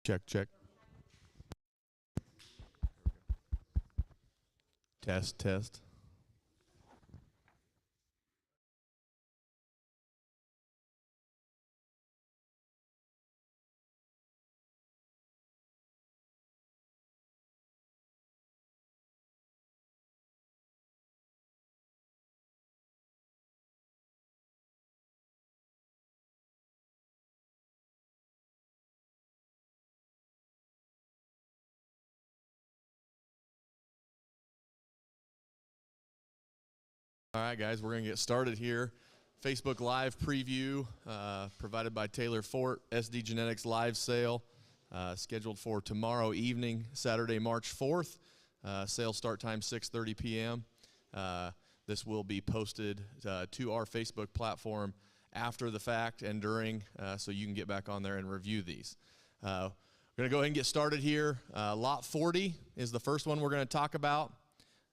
Check, check. Test, test. All right, guys, we're going to get started here. Facebook Live preview provided by Taylor Fort, SD Genetics live sale scheduled for tomorrow evening, Saturday, March 4th. Sale start time 6:30 p.m. This will be posted to our Facebook platform after the fact and during, so you can get back on there and review these. We're going to go ahead and get started here. Lot 40 is the first one we're going to talk about.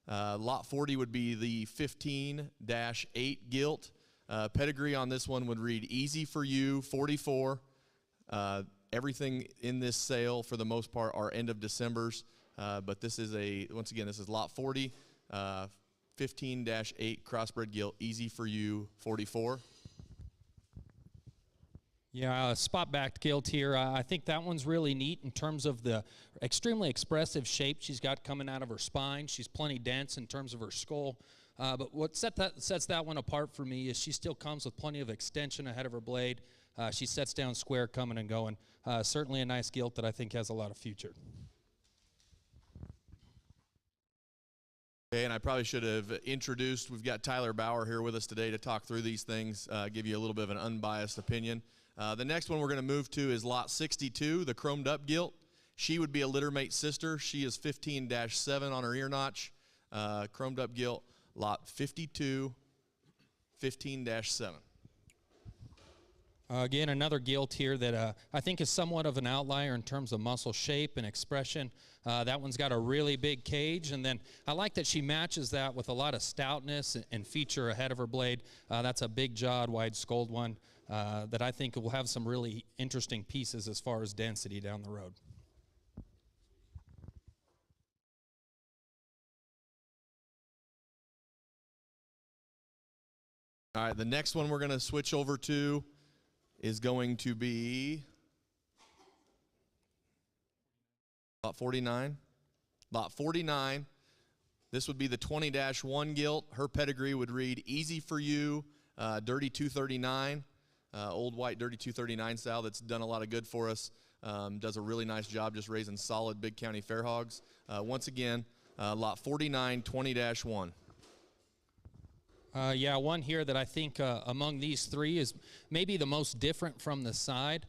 Lot 40 would be the 15-8 gilt. Pedigree on this one would read Easy for You 44. Everything in this sale, for the most part, are end of Decembers. But this is once again, this is Lot 40, 15-8 crossbred gilt, Easy for You 44. Yeah, spot-backed gilt here. I think that one's really neat in terms of the extremely expressive shape she's got coming out of her spine. She's plenty dense in terms of her skull. But what sets that one apart for me is she still comes with plenty of extension ahead of her blade. She sets down square coming and going. Certainly a nice gilt that I think has a lot of future. Okay, and I probably should have introduced, we've got Tyler Bauer here with us today to talk through these things, give you a little bit of an unbiased opinion. The next one we're going to move to is Lot 62, the chromed up gilt. She would be a littermate sister. She is 15-7 on her ear notch. Chromed up gilt, Lot 52, 15-7. Again, another gilt here that I think is somewhat of an outlier in terms of muscle shape and expression. That one's got a really big cage, and then I like that she matches that with a lot of stoutness and feature ahead of her blade. That's a big jawed, wide skulled one that I think will have some really interesting pieces as far as density down the road. All right, the next one we're going to switch over to is going to be Lot 49. Lot 49, this would be the 20-1 gilt. Her pedigree would read Easy for You, Dirty 239, old white Dirty 239 style that's done a lot of good for us. Does a really nice job just raising solid big county fair hogs. Once again, Lot 49, 20-1. Yeah, one here that I think among these three is maybe the most different from the side.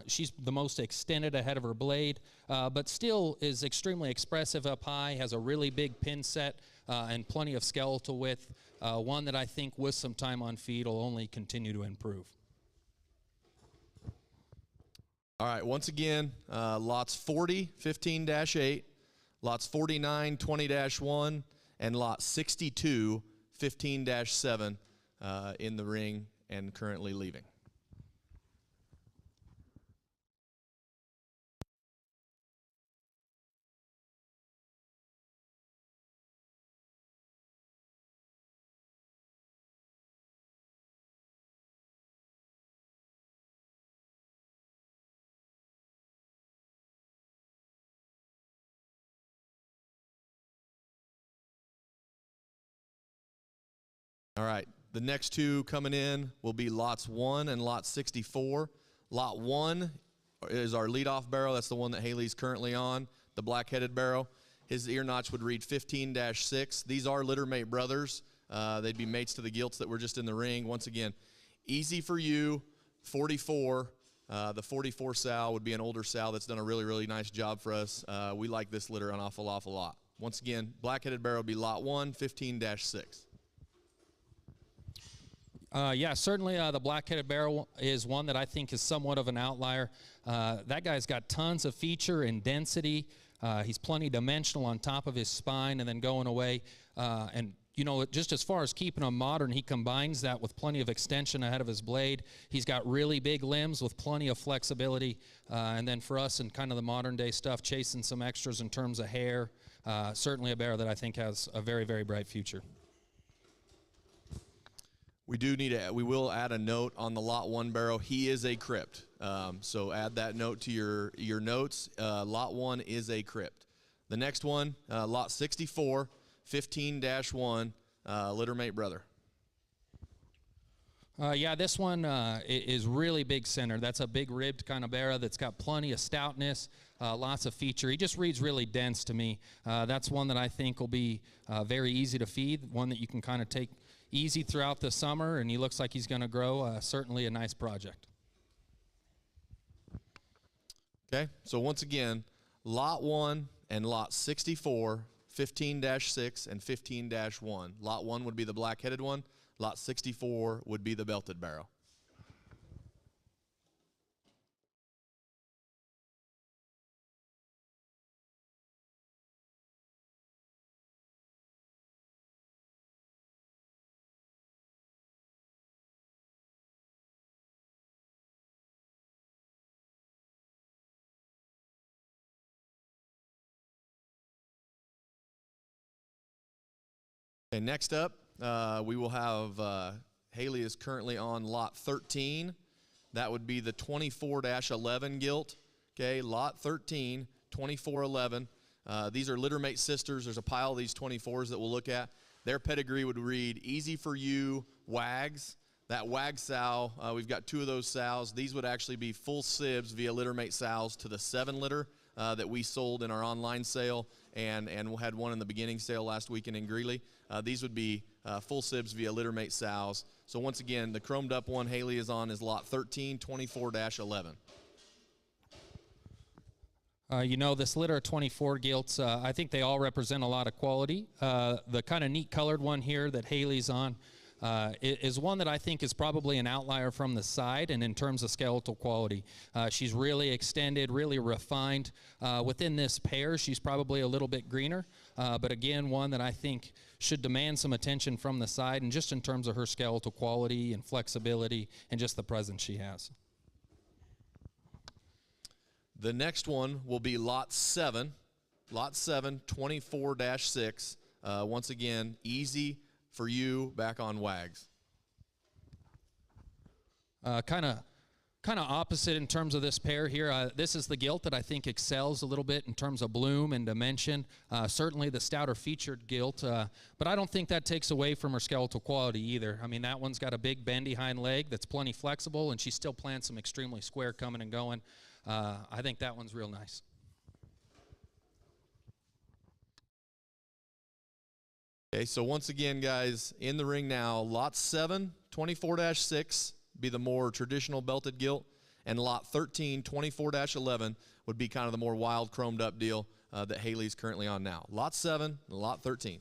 She's the most extended ahead of her blade, but still is extremely expressive up high, has a really big pin set and plenty of skeletal width. One that I think with some time on feed will only continue to improve. All right, once again, lots 40, 15-8, lots 49, 20-1, and lot 62, 15-7 in the ring and currently leaving. All right, the next two coming in will be lots 1 and lot 64. Lot 1 is our leadoff barrow. That's the one that Haley's currently on, the black-headed barrow. His ear notch would read 15-6. These are littermate brothers. They'd be mates to the gilts that were just in the ring. Once again, Easy for You, 44. The 44 sow would be an older sow that's done a really, really nice job for us. We like this litter an awful lot. Once again, black-headed barrow would be lot 1, 15-6. Yeah, certainly the black-headed barrow is one that I think is somewhat of an outlier. That guy's got tons of feature and density. He's plenty dimensional on top of his spine and then going away and you know, just as far as keeping him modern, he combines that with plenty of extension ahead of his blade. He's got really big limbs with plenty of flexibility. And then for us in kind of the modern day stuff, chasing some extras in terms of hair, certainly a bear that I think has a very, very bright future. We will add a note on the Lot 1 barrow. He is a crypt. So add that note to your notes. Lot 1 is a crypt. The next one, Lot 64, 15-1, Littermate Brother. Yeah, this one is really big center. That's a big ribbed kind of barrow that's got plenty of stoutness, lots of feature. He just reads really dense to me. That's one that I think will be very easy to feed, one that you can kind of take easy throughout the summer, and he looks like he's going to grow. Certainly a nice project. Okay, so once again, Lot 1 and Lot 64, 15-6 and 15-1. Lot 1 would be the black-headed one. Lot 64 would be the belted barrow. Okay, next up, we will have Haley is currently on Lot 13. That would be the 24-11 gilt. Okay, Lot 13, 2411. These are littermate sisters. There's a pile of these 24s that we'll look at. Their pedigree would read Easy for You Wags. That Wag sow, we've got 2 of those sows. These would actually be full sibs via littermate sows to the 7 litter that we sold in our online sale, and we had one in the beginning sale last weekend in Greeley. These would be full sibs via littermate sows. So once again, the chromed up one Haley is on is Lot 13, 24-11. You know, this litter of 24 gilts, I think they all represent a lot of quality. The kind of neat colored one here that Haley's on is one that I think is probably an outlier from the side and in terms of skeletal quality. She's really extended, really refined. Within this pair, she's probably a little bit greener, but again, one that I think should demand some attention from the side, and just in terms of her skeletal quality and flexibility and just the presence she has. The next one will be Lot 7. Lot 7, 24-6. Once again, Easy for You back on Wags. Kind of opposite in terms of this pair here. This is the gilt that I think excels a little bit in terms of bloom and dimension. Certainly the stouter featured gilt, but I don't think that takes away from her skeletal quality either. I mean, that one's got a big bendy hind leg that's plenty flexible, and she still plants some extremely square coming and going. I think that one's real nice. Okay, so once again, guys, in the ring now, Lot 7, 24-6, be the more traditional belted gilt, and Lot 13, 24-11 would be kind of the more wild chromed up deal that Haley's currently on now. Lot 7 and Lot 13.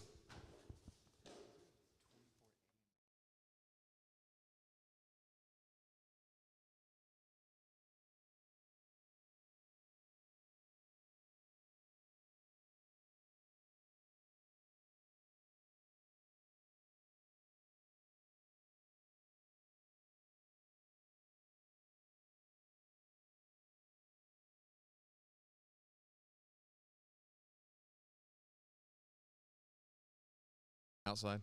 Outside.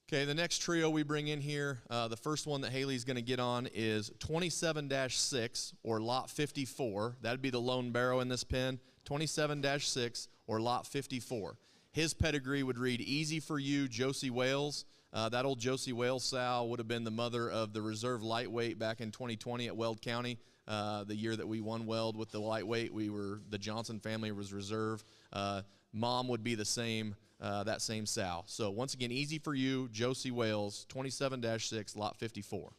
Okay, the next trio we bring in here, the first one that Haley's going to get on is 27-6, or Lot 54. That'd be the lone barrow in this pen. 27-6, or Lot 54. His pedigree would read Easy for You, Josie Wales. That old Josie Wales sow would have been the mother of the reserve lightweight back in 2020 at Weld County. The year that we won Weld with the lightweight, the Johnson family was reserve. Mom would be the same. That same sow. So once again, Easy for You, Josie Wales, 27-6, Lot 54.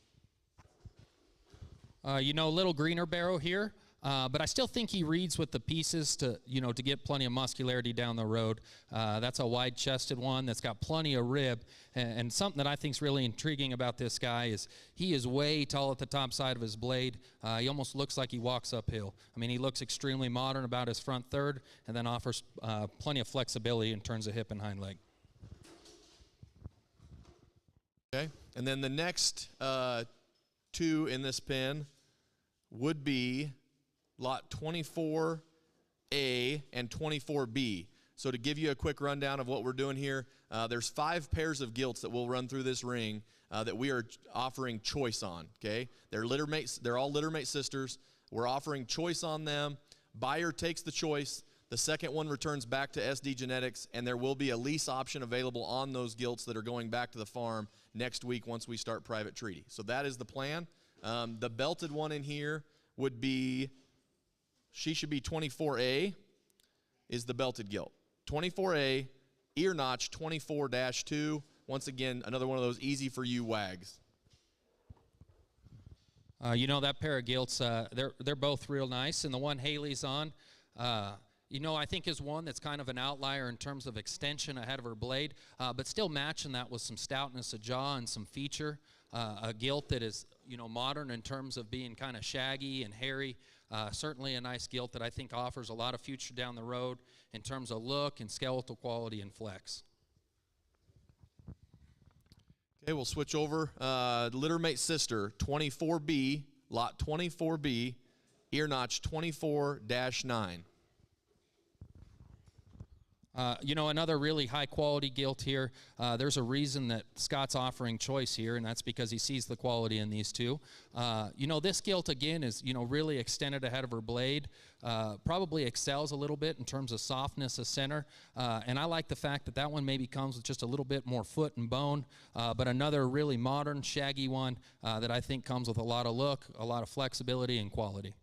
You know, a little greener barrow here, but I still think he reads with the pieces to get plenty of muscularity down the road. That's a wide-chested one that's got plenty of rib, and something that I think is really intriguing about this guy is he is way tall at the top side of his blade. He almost looks like he walks uphill. I mean, he looks extremely modern about his front third, and then offers plenty of flexibility in terms of hip and hind leg. Okay, and then the next two in this pen would be lot 24A and 24B. So to give you a quick rundown of what we're doing here, there's 5 pairs of gilts that we'll run through this ring that we are offering choice on, okay? They're all littermate sisters. We're offering choice on them. Buyer takes the choice. The second one returns back to SD Genetics, and there will be a lease option available on those gilts that are going back to the farm next week once we start private treaty. So that is the plan. The belted one in here would be, she should be 24A, is the belted gilt. 24A, ear notch 24-2. Once again, another one of those easy for you wags. You know, that pair of gilts, they're both real nice. And the one Haley's on, you know, I think is one that's kind of an outlier in terms of extension ahead of her blade, but still matching that with some stoutness of jaw and some feature. A gilt that is, you know, modern in terms of being kind of shaggy and hairy. Certainly a nice gilt that I think offers a lot of future down the road in terms of look and skeletal quality and flex. Okay, we'll switch over. Littermate sister, 24B, lot 24B, ear notch 24-9. You know, another really high-quality gilt here. There's a reason that Scott's offering choice here, and that's because he sees the quality in these two. You know, this gilt, again, is, you know, really extended ahead of her blade. Probably excels a little bit in terms of softness of center. And I like the fact that that one maybe comes with just a little bit more foot and bone, but another really modern, shaggy one that I think comes with a lot of look, a lot of flexibility and quality.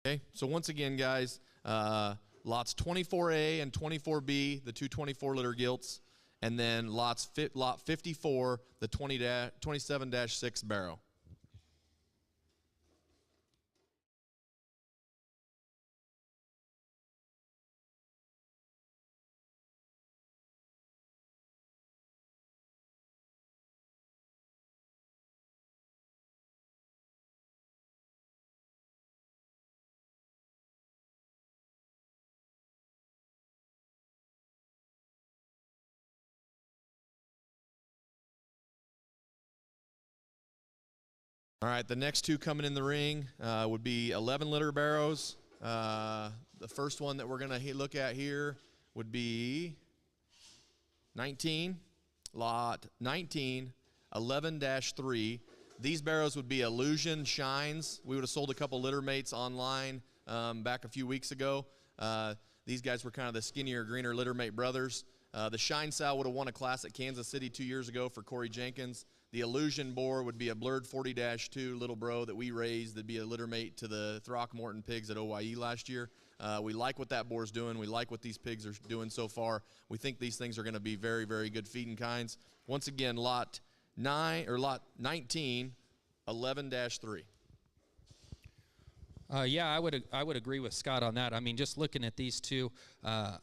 Okay, so once again, guys, lots 24A and 24B, the two 24-liter gilts, and then lot 54, the 27-6 barrow. All right, the next two coming in the ring would be 11-liter barrows. The first one that we're going to look at here would be 19, lot 19, 11-3. These barrows would be Illusion Shines. We would have sold a couple littermates online back a few weeks ago. These guys were kind of the skinnier, greener littermate brothers. The Shine sow would have won a class at Kansas City 2 years ago for Corey Jenkins. The Illusion boar would be a blurred 40-2 little bro that we raised. That'd be a littermate to the Throckmorton pigs at OYE last year. We like what that boar's doing. We like what these pigs are doing so far. We think these things are going to be very, very good feeding kinds. Once again, lot 19, 11-3. Yeah, I would agree with Scott on that. I mean, just looking at these two,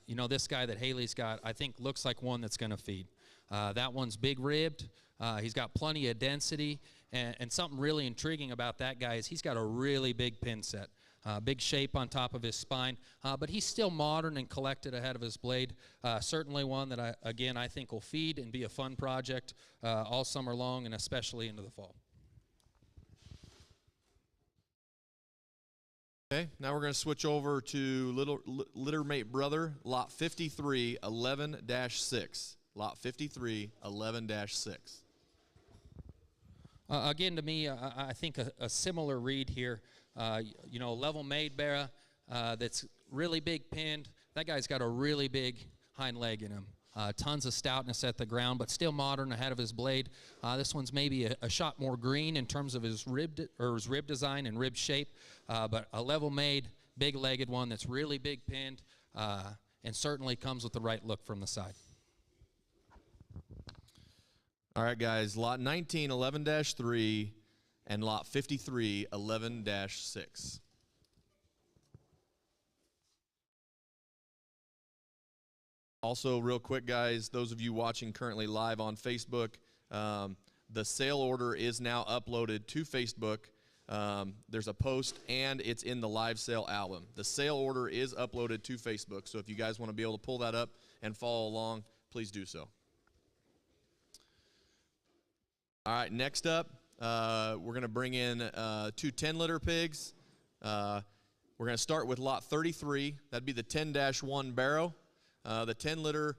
you know, this guy that Haley's got, I think looks like one that's going to feed. That one's big ribbed. He's got plenty of density, and something really intriguing about that guy is he's got a really big pin set. Big shape on top of his spine, but he's still modern and collected ahead of his blade. Certainly one that, I think will feed and be a fun project all summer long and especially into the fall. Okay, now we're going to switch over to littermate brother, lot 53, 11-6. Lot 53, 11-6. Again, to me, I think a similar read here. You know, level made barra that's really big pinned. That guy's got a really big hind leg in him. Tons of stoutness at the ground, but still modern ahead of his blade. This one's maybe a shot more green in terms of his rib design and rib shape, but a level made, big legged one that's really big pinned and certainly comes with the right look from the side. All right, guys, lot 19, 11-3, and lot 53, 11-6. Also, real quick, guys, those of you watching currently live on Facebook, the sale order is now uploaded to Facebook. There's a post, and it's in the live sale album. The sale order is uploaded to Facebook, so if you guys want to be able to pull that up and follow along, please do so. All right, next up, we're going to bring in 2 10-liter pigs. We're going to start with lot 33. That'd be the 10-1 barrow. The 10-liter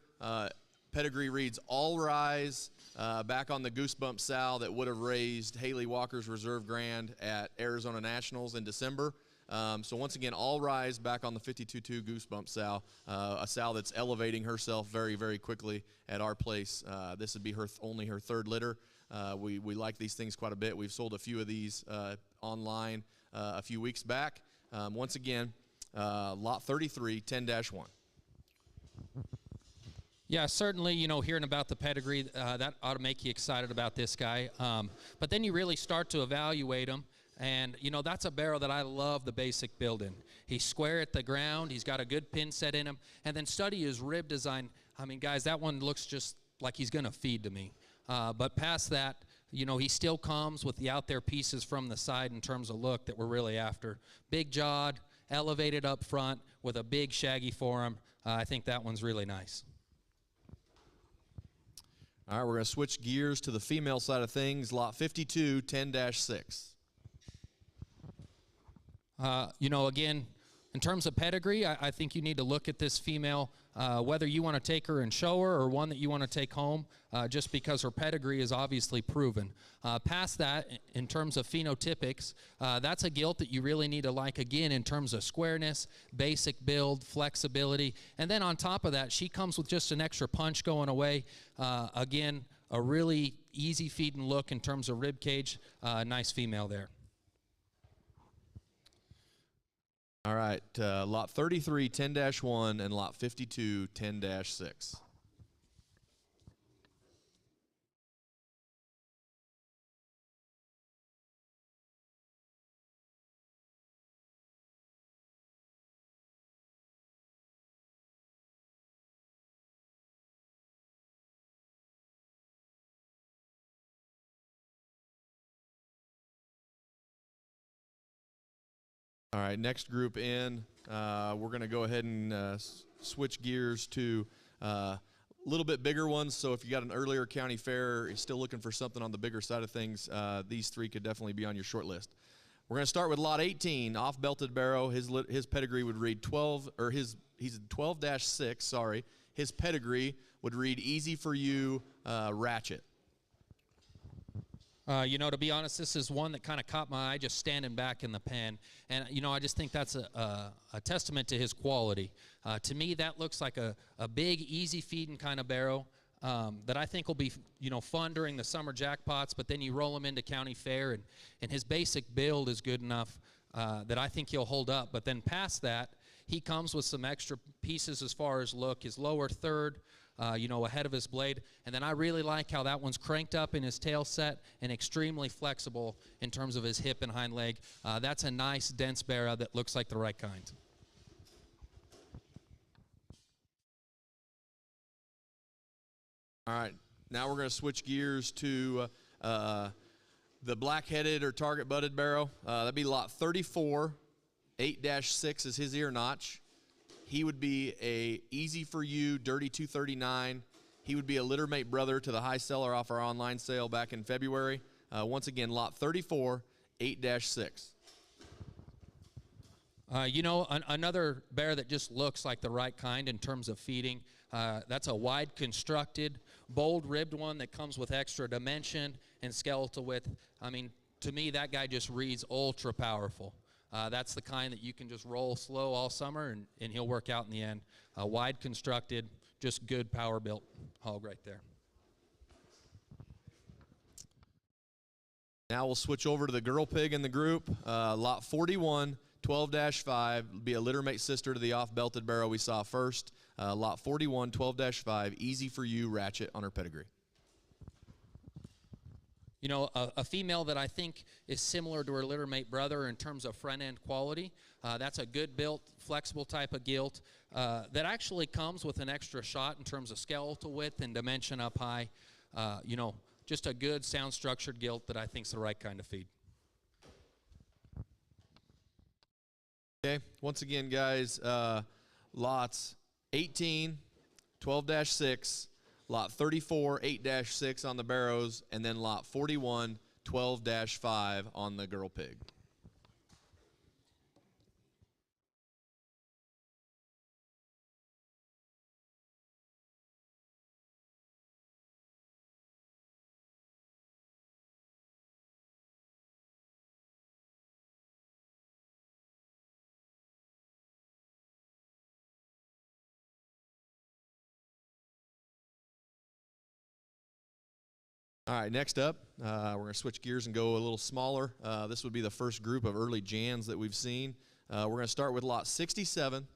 pedigree reads All Rise, back on the Goosebump sow that would have raised Haley Walker's Reserve Grand at Arizona Nationals in December. So once again, All Rise back on the 52-2 Goosebump sow, a sow that's elevating herself very, very quickly at our place. This would be only her 3rd litter. We like these things quite a bit. We've sold a few of these online a few weeks back. Once again, lot 33, 10-1. Yeah, certainly, hearing about the pedigree, that ought to make you excited about this guy. But then you really start to evaluate him, and, that's a barrel that I love the basic build in. He's square at the ground. He's got a good pin set in him. And then study his rib design. I mean, guys, that one looks just like he's going to feed to me. But past that, he still comes with the out there pieces from the side in terms of look that we're really after. Big jawed, elevated up front with a big shaggy forearm. I think that one's really nice. All right, we're going to switch gears to the female side of things, lot 52, 10-6. Again, in terms of pedigree, I think you need to look at this female, whether you want to take her and show her or one that you want to take home, just because her pedigree is obviously proven. Past that, in terms of phenotypics, that's a gilt that you really need to like, again, in terms of squareness, basic build, flexibility. And then on top of that, she comes with just an extra punch going away. Again, a really easy feeding look in terms of rib cage. Nice female there. All right, lot 33, 10-1, and lot 52, 10-6. All right, next group in, we're going to go ahead and switch gears to a little bit bigger ones. So if you got an earlier county fair, you're still looking for something on the bigger side of things, these 3 could definitely be on your short list. We're going to start with lot 18, off-belted barrow. His pedigree would read 12, or he's 12-6, sorry. His pedigree would read Easy for You, Ratchet. To be honest, this is one that kind of caught my eye just standing back in the pen. And, I just think that's a testament to his quality. To me, that looks like a big, easy feeding kind of barrow that I think will be, fun during the summer jackpots. But then you roll him into county fair, and his basic build is good enough that I think he'll hold up. But then past that, he comes with some extra pieces as far as look. His lower third, ahead of his blade. And then I really like how that one's cranked up in his tail set and extremely flexible in terms of his hip and hind leg. That's a nice, dense barrow that looks like the right kind. All right, now we're going to switch gears to the black-headed or target-butted barrow. That'd be lot 34. 8-6 is his ear notch. He would be a Easy for You, Dirty 239. He would be a littermate brother to the high seller off our online sale back in February. Once again, lot 34, 8-6. Another bear that just looks like the right kind in terms of feeding. That's a wide constructed, bold ribbed one that comes with extra dimension and skeletal width. I mean, to me, that guy just reads ultra powerful. That's the kind that you can just roll slow all summer, and he'll work out in the end. Wide constructed, just good power built hog right there. Now we'll switch over to the girl pig in the group. Lot 41, 12-5, be a littermate sister to the off-belted barrow we saw first. Lot 41, 12-5, Easy for You, Ratchet on her pedigree. A female that I think is similar to her littermate brother in terms of front-end quality. That's a good-built, flexible type of gilt that actually comes with an extra shot in terms of skeletal width and dimension up high. Just a good, sound-structured gilt that I think is the right kind of feed. Okay, once again, guys, lots 18, 12-6, lot 34, 8-6 on the Barrows, and then lot 41, 12-5 on the Girl Pig. All right, next up, we're going to switch gears and go a little smaller. This would be the first group of early Jans that we've seen. We're going to start with lot 67,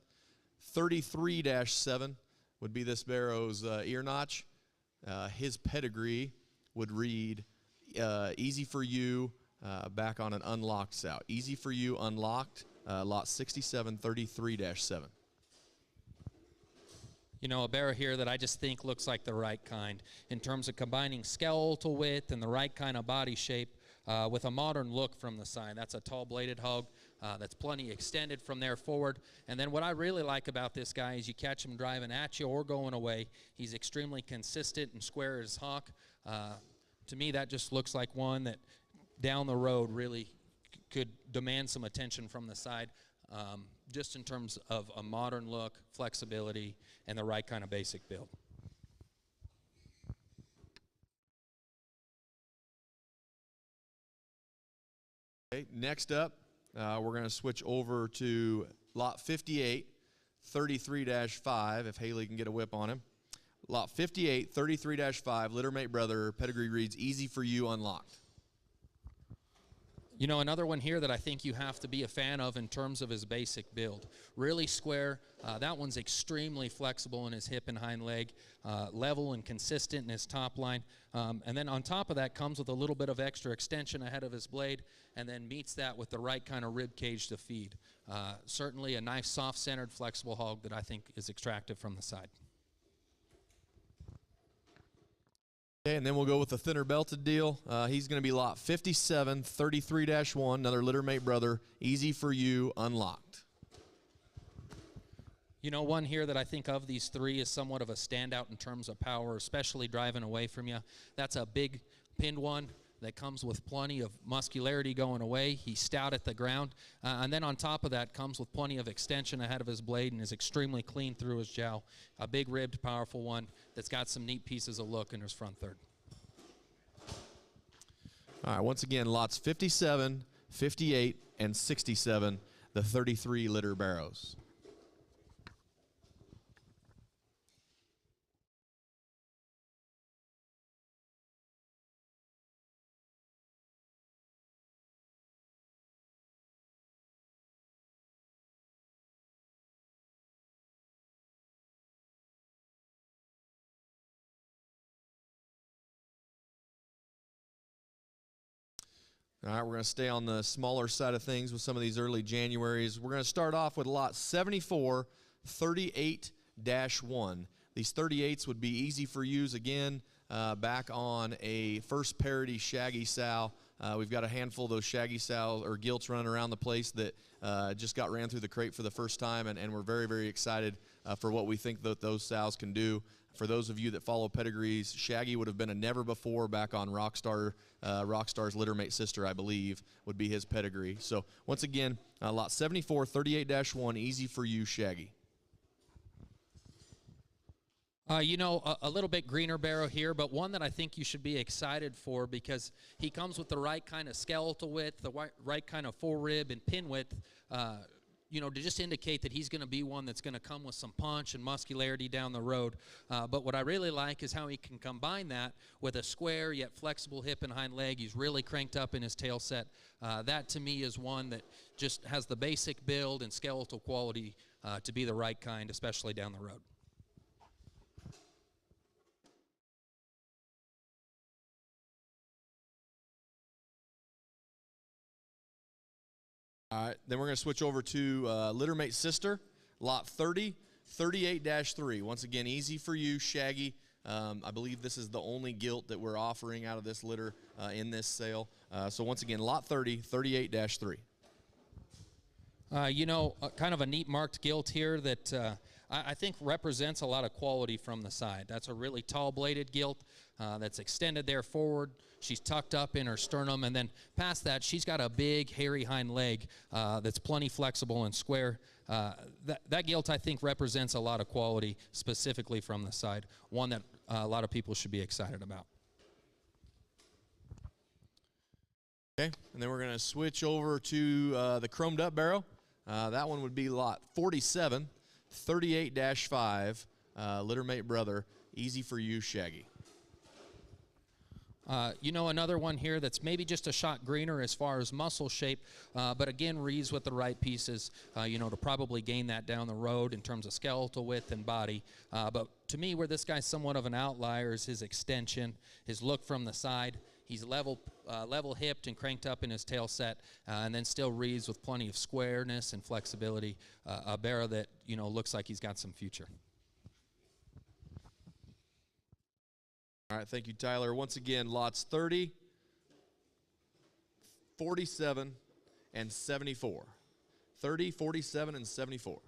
33-7 would be this Barrow's ear notch. His pedigree would read Easy for You, back on an unlocked sow. Easy for You, unlocked, lot 67, 33-7. You know, a barrow here that I just think looks like the right kind in terms of combining skeletal width and the right kind of body shape with a modern look from the side. That's a tall-bladed hog that's plenty extended from there forward. And then what I really like about this guy is you catch him driving at you or going away. He's extremely consistent and square as hawk. To me, that just looks like one that down the road really could demand some attention from the side. Just in terms of a modern look, flexibility, and the right kind of basic build. Okay, next up, we're going to switch over to lot 58, 33-5, if Haley can get a whip on him. Lot 58, 33-5, littermate brother, pedigree reads Easy for You, unlocked. You know, another one here that I think you have to be a fan of in terms of his basic build. Really square. That one's extremely flexible in his hip and hind leg, level and consistent in his top line. And then on top of that comes with a little bit of extra extension ahead of his blade, and then meets that with the right kind of rib cage to feed. Certainly a nice, soft-centered, flexible hog that I think is attractive from the side. Okay, and then we'll go with the thinner belted deal. He's going to be lot 57, 33-1, another littermate brother, Easy for You, unlocked. You know, one here that I think of these three is somewhat of a standout in terms of power, especially driving away from you. That's a big pinned one that comes with plenty of muscularity going away. He's stout at the ground. And then on top of that comes with plenty of extension ahead of his blade and is extremely clean through his jowl. A big ribbed, powerful one that's got some neat pieces of look in his front third. All right, once again, lots 57, 58, and 67, the 33 litter Barrows. All right, we're going to stay on the smaller side of things with some of these early Januaries. We're going to start off with lot 74, 38-1. These 38s would be Easy for Yous again, back on a first parity shaggy sow. We've got a handful of those shaggy sows or gilts running around the place that just ran through the crate for the first time, and we're very, very excited for what we think that those sows can do. For those of you that follow pedigrees, Shaggy would have been a never before back on Rockstar's littermate sister, I believe, would be his pedigree. So once again, lot 74, 38-1, Easy for You, Shaggy. You know, a little bit greener barrow here, but one that I think you should be excited for because he comes with the right kind of skeletal width, the right kind of forerib and pin width, you know, to just indicate that he's going to be one that's going to come with some punch and muscularity down the road. But what I really like is how he can combine that with a square yet flexible hip and hind leg. He's really cranked up in his tail set. That, to me, is one that just has the basic build and skeletal quality to be the right kind, especially down the road. All right, then we're going to switch over to littermate sister, lot 30, 38-3. Once again, Easy for You, Shaggy. I believe this is the only gilt that we're offering out of this litter in this sale. So once again, lot 30, 38-3. You know, kind of a neat marked gilt here that I think represents a lot of quality from the side. That's a really tall bladed gilt that's extended there forward. She's tucked up in her sternum, and then past that, she's got a big, hairy hind leg that's plenty flexible and square. That gilt, I think, represents a lot of quality, specifically from the side, one that a lot of people should be excited about. Okay, and then we're going to switch over to the chromed up barrel. That one would be lot 47, 38-5, littermate brother, easy for you, Shaggy. You know, another one here that's maybe just a shot greener as far as muscle shape, but again, reads with the right pieces, you know, to probably gain that down the road in terms of skeletal width and body. But to me, where this guy's somewhat of an outlier is his extension, his look from the side. He's level hipped and cranked up in his tail set, and then still reads with plenty of squareness and flexibility. A barrow that, you know, looks like he's got some future. All right, thank you, Tyler. Once again, lots 30, 47, and 74. 30, 47, and 74.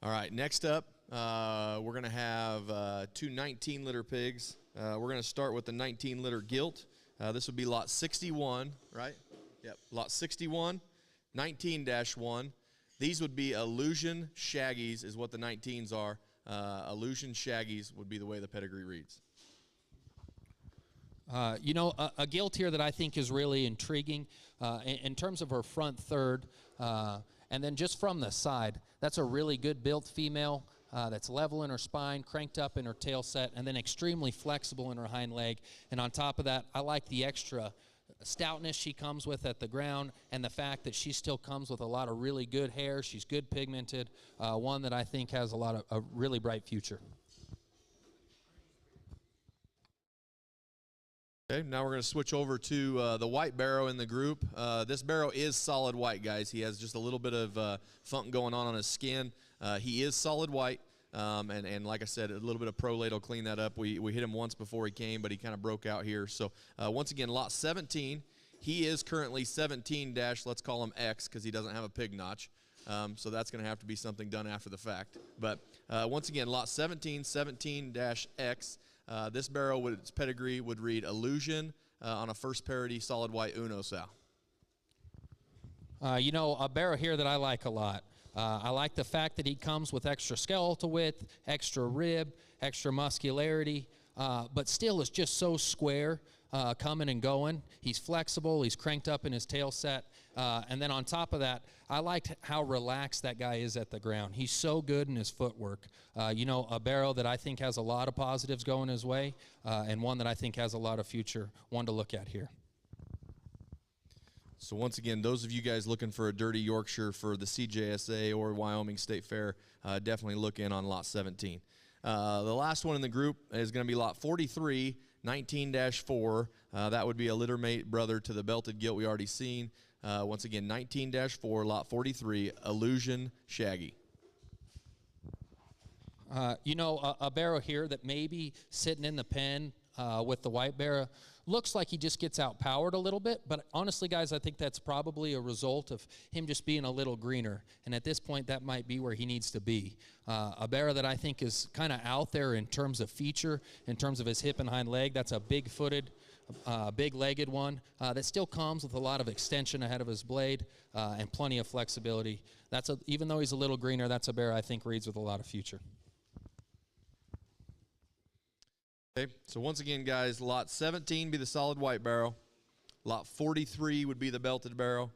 All right, next up, we're going to have two 19-liter pigs. We're going to start with the 19-liter gilt. This would be lot 61, right? Yep, lot 61, 19-1. These would be Illusion Shaggies is what the 19s are. Illusion Shaggies would be the way the pedigree reads. You know, a gilt here that I think is really intriguing in terms of her front third, and then just from the side, that's a really good built female that's level in her spine, cranked up in her tail set, and then extremely flexible in her hind leg. And on top of that, I like the extra stoutness she comes with at the ground, and the fact that she still comes with a lot of really good hair. She's good pigmented, one that I think has a really bright future. Okay, now we're going to switch over to the white barrow in the group. This barrow is solid white, guys. He has just a little bit of funk going on his skin. He is solid white, and like I said, a little bit of ProLate will clean that up. We hit him once before he came, but he kind of broke out here. So once again, lot 17. He is currently 17 dash, let's call him X, because he doesn't have a pig notch. So that's going to have to be something done after the fact. But once again, lot 17, 17-X. This barrow, with its pedigree, would read Illusion on a first parity solid white Uno sow. You know, a barrow here that I like a lot. I like the fact that he comes with extra skeletal width, extra rib, extra muscularity, but still is just so square coming and going. He's flexible. He's cranked up in his tail set. And then on top of that, I liked how relaxed that guy is at the ground. He's so good in his footwork. You know, a barrow that I think has a lot of positives going his way, and one that I think has a lot of future, one to look at here. So once again, those of you guys looking for a dirty Yorkshire for the CJSA or Wyoming State Fair, definitely look in on lot 17. The last one in the group is going to be lot 43, 19-4. That would be a littermate brother to the belted gilt we already seen. Once again, 19-4, lot 43, Illusion Shaggy. You know, a barrow here that maybe sitting in the pen with the white barrow looks like he just gets outpowered a little bit, but honestly, guys, I think that's probably a result of him just being a little greener, and at this point, that might be where he needs to be. A barrow that I think is kind of out there in terms of feature, in terms of his hip and hind leg. That's a big-footed, big-legged one that still comes with a lot of extension ahead of his blade and plenty of flexibility. Even though he's a little greener, that's a barrow I think reads with a lot of future. Okay, so once again, guys, lot 17 be the solid white barrow, lot 43 would be the belted barrow,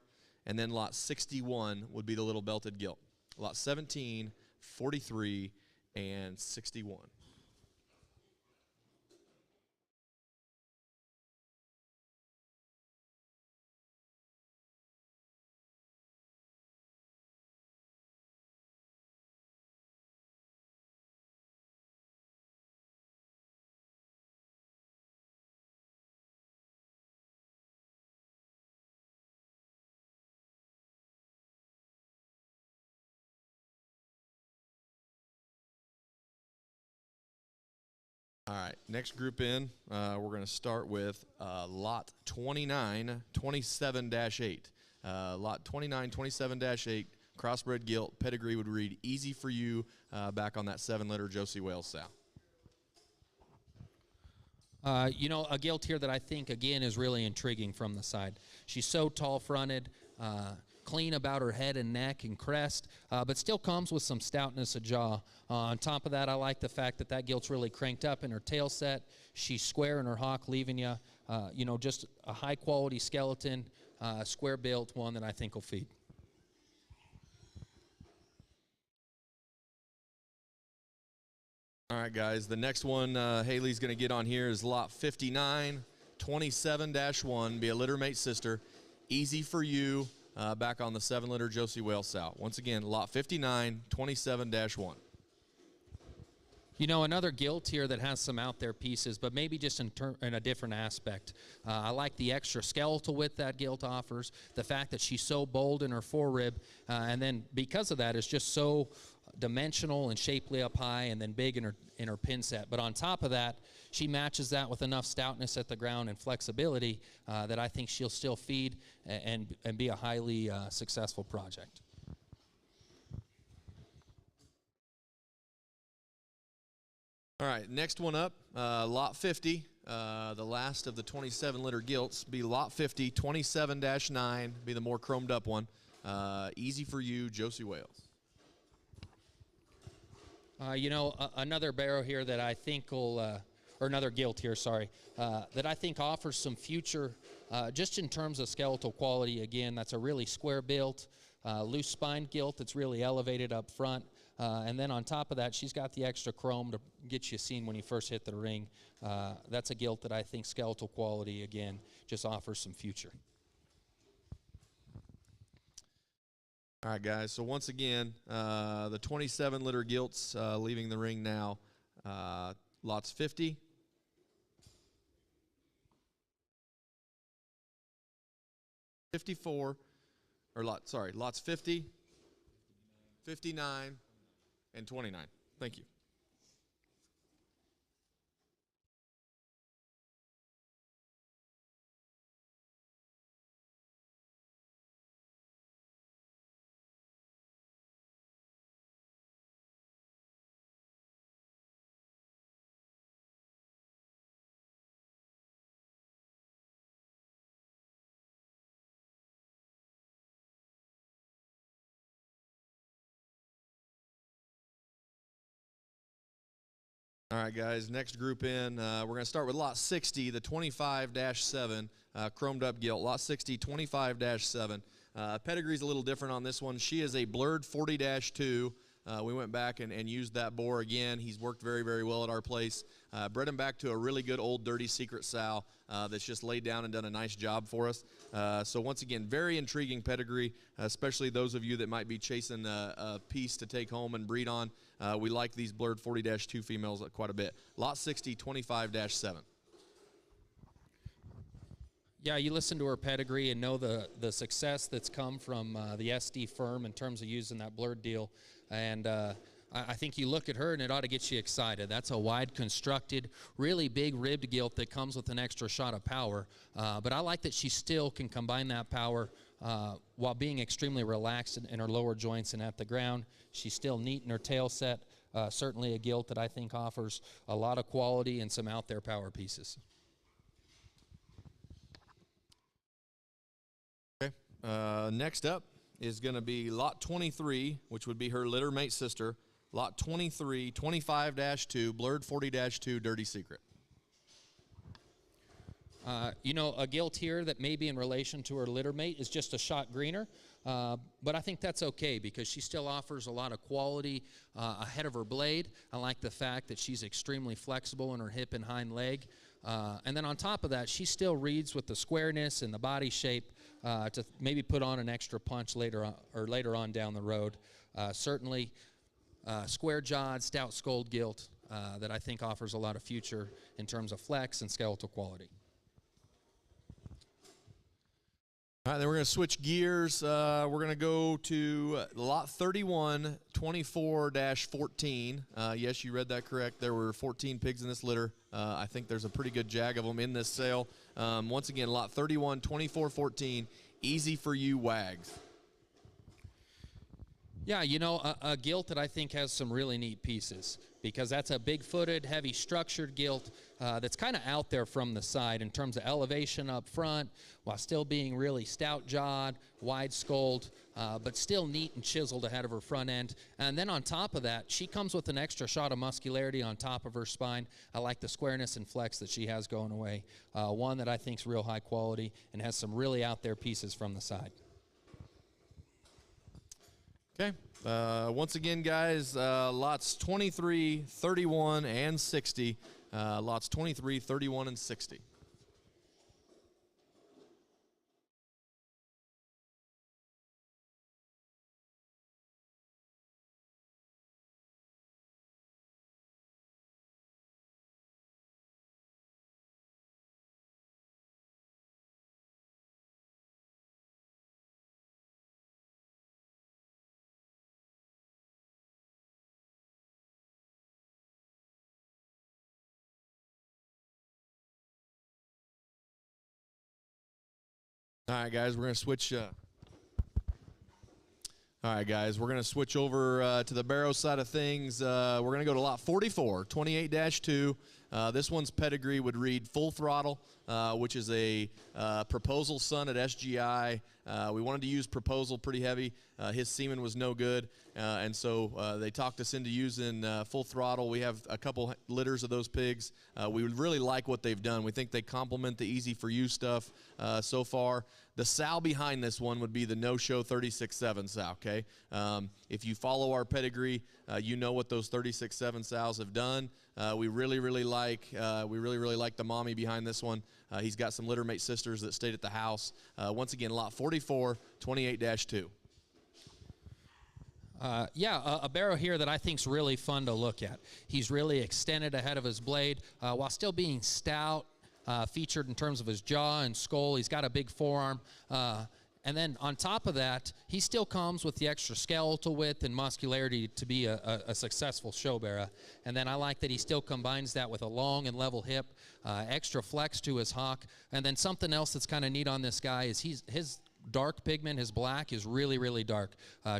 and then lot 61 would be the little belted gilt. Lot 17, 43, and 61. All right, next group in, we're going to start with lot 29, 27-8. Lot 29, 27-8, crossbred gilt, pedigree would read Easy For You, back on that 7-liter Josie Wales sow. You know, a gilt here that I think, again, is really intriguing from the side. She's so tall-fronted, clean about her head and neck and crest, but still comes with some stoutness of jaw. On top of that, I like the fact that that gilt's really cranked up in her tail set. She's square in her hock, leaving you, you know, just a high-quality skeleton, square-built one that I think will feed. All right, guys, the next one Haley's going to get on here is lot 59, 27-1, be a littermate sister. Easy For You, back on the 7-liter Josie Wales sow. Once again, lot 59, 27-1. You know, another gilt here that has some out there pieces, but maybe just in a different aspect. I like the extra skeletal width that gilt offers, the fact that she's so bold in her forerib, and then because of that, is just so dimensional and shapely up high, and then big in her pin set. But on top of that, she matches that with enough stoutness at the ground and flexibility that I think she'll still feed and be a highly successful project. All right, next one up, lot 50, the last of the 27-liter gilts, be lot 50, 27-9, be the more chromed up one. Easy For You, Josie Wales. You know, another barrow here that I think will, or another gilt here, sorry, that I think offers some future, just in terms of skeletal quality. Again, that's a really square built, loose spine gilt that's really elevated up front. And then on top of that, she's got the extra chrome to get you seen when you first hit the ring. That's a gilt that I think skeletal quality, again, just offers some future. All right, guys, so once again, the 27-liter gilts leaving the ring now. Lots 50. 54, or lots 50, 59, and 29. Thank you. All right, guys, next group in, we're going to start with lot 60, the 25-7, chromed up gilt. Lot 60, 25-7. Pedigree's a little different on this one. She is a blurred 40-2. We went back and used that boar again. He's worked very, very well at our place. Bred him back to a really good old dirty secret sow that's just laid down and done a nice job for us. So once again, very intriguing pedigree, especially those of you that might be chasing a piece to take home and breed on. We like these blurred 40-2 females quite a bit. Lot 60, 25-7. Yeah, you listen to her pedigree and know the success that's come from the SD firm in terms of using that blurred deal. And I think you look at her and it ought to get you excited. That's a wide constructed, really big ribbed gilt that comes with an extra shot of power. But I like that she still can combine that power while being extremely relaxed in her lower joints and at the ground. She's still neat in her tail set. Certainly a gilt that I think offers a lot of quality and some out there power pieces. Okay. Next up is going to be lot 23, which would be her littermate sister. Lot 23, 25-2, blurred 40-2, dirty secret. You know, a gilt here that maybe in relation to her littermate is just a shot greener, but I think that's okay because she still offers a lot of quality ahead of her blade. I like the fact that she's extremely flexible in her hip and hind leg. And then on top of that, she still reads with the squareness and the body shape to maybe put on an extra punch later on down the road. Certainly square-jawed, stout-skulled gilt that I think offers a lot of future in terms of flex and skeletal quality. All right, then we're going to switch gears. We're going to go to lot 31, 24-14. Yes, you read that correct. There were 14 pigs in this litter. I think there's a pretty good jag of them in this sale. Once again, lot 31, 24-14, easy for you wags. Yeah, a gilt that I think has some really neat pieces, because that's a big-footed, heavy-structured gilt that's kind of out there from the side in terms of elevation up front, while still being really stout-jawed, wide-skulled, but still neat and chiseled ahead of her front end. And then on top of that, she comes with an extra shot of muscularity on top of her spine. I like the squareness and flex that she has going away. One that I think is real high quality and has some really out-there pieces from the side. Okay. Once again, guys, lots 23, 31, and 60. Lots 23, 31, and 60. All right, guys, we're going to switch. All right, guys, we're going to switch over to the barrow side of things. We're going to go to lot 44, 28-2. This one's pedigree would read Full Throttle, which is a Proposal son at SGI. We wanted to use Proposal pretty heavy. His semen was no good, and so they talked us into using Full Throttle. We have a couple litters of those pigs. We really like what they've done. We think they complement the Easy For You stuff so far. The sow behind this one would be the No-Show 36-7 sow, okay? If you follow our pedigree, you know what those 36-7 sows have done. We really like the mommy behind this one. He's got some littermate sisters that stayed at the house. Once again, lot 44, 28-2. A barrow here that I think is really fun to look at. He's really extended ahead of his blade while still being stout, featured in terms of his jaw and skull. He's got a big forearm. And then on top of that, he still comes with the extra skeletal width and muscularity to be a successful show barrow. And then I like that he still combines that with a long and level hip, extra flex to his hock. And then something else that's kind of neat on this guy is his dark pigment, his black, is really dark.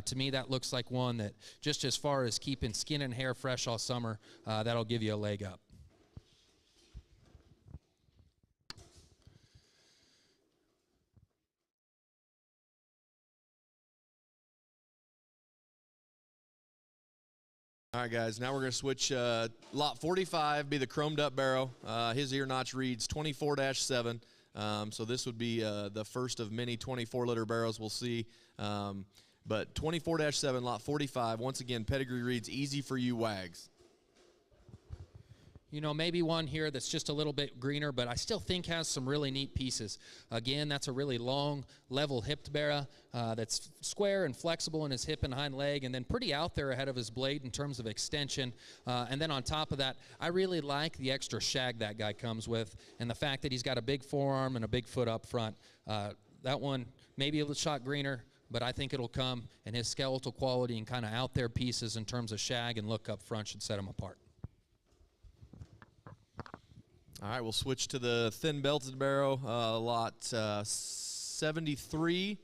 To me, that looks like one that, just as far as keeping skin and hair fresh all summer, that'll give you a leg up. All right, guys, now we're going to switch. Lot 45 be the chromed up barrow. His ear notch reads 24-7. So this would be the first of many 24-liter barrows we'll see. But 24-7, lot 45, once again, pedigree reads Easy For You wags. Maybe one here that's just a little bit greener, but I still think has some really neat pieces. Again, that's a really long, level-hipped barrow that's square and flexible in his hip and hind leg, and then pretty out there ahead of his blade in terms of extension. And then on top of that, I really like the extra shag that guy comes with, and the fact that he's got a big forearm and a big foot up front. That one, maybe a little shot greener, but I think it'll come, and his skeletal quality and kind of out there pieces in terms of shag and look up front should set him apart. All right, we'll switch to the thin belted barrow, lot 73,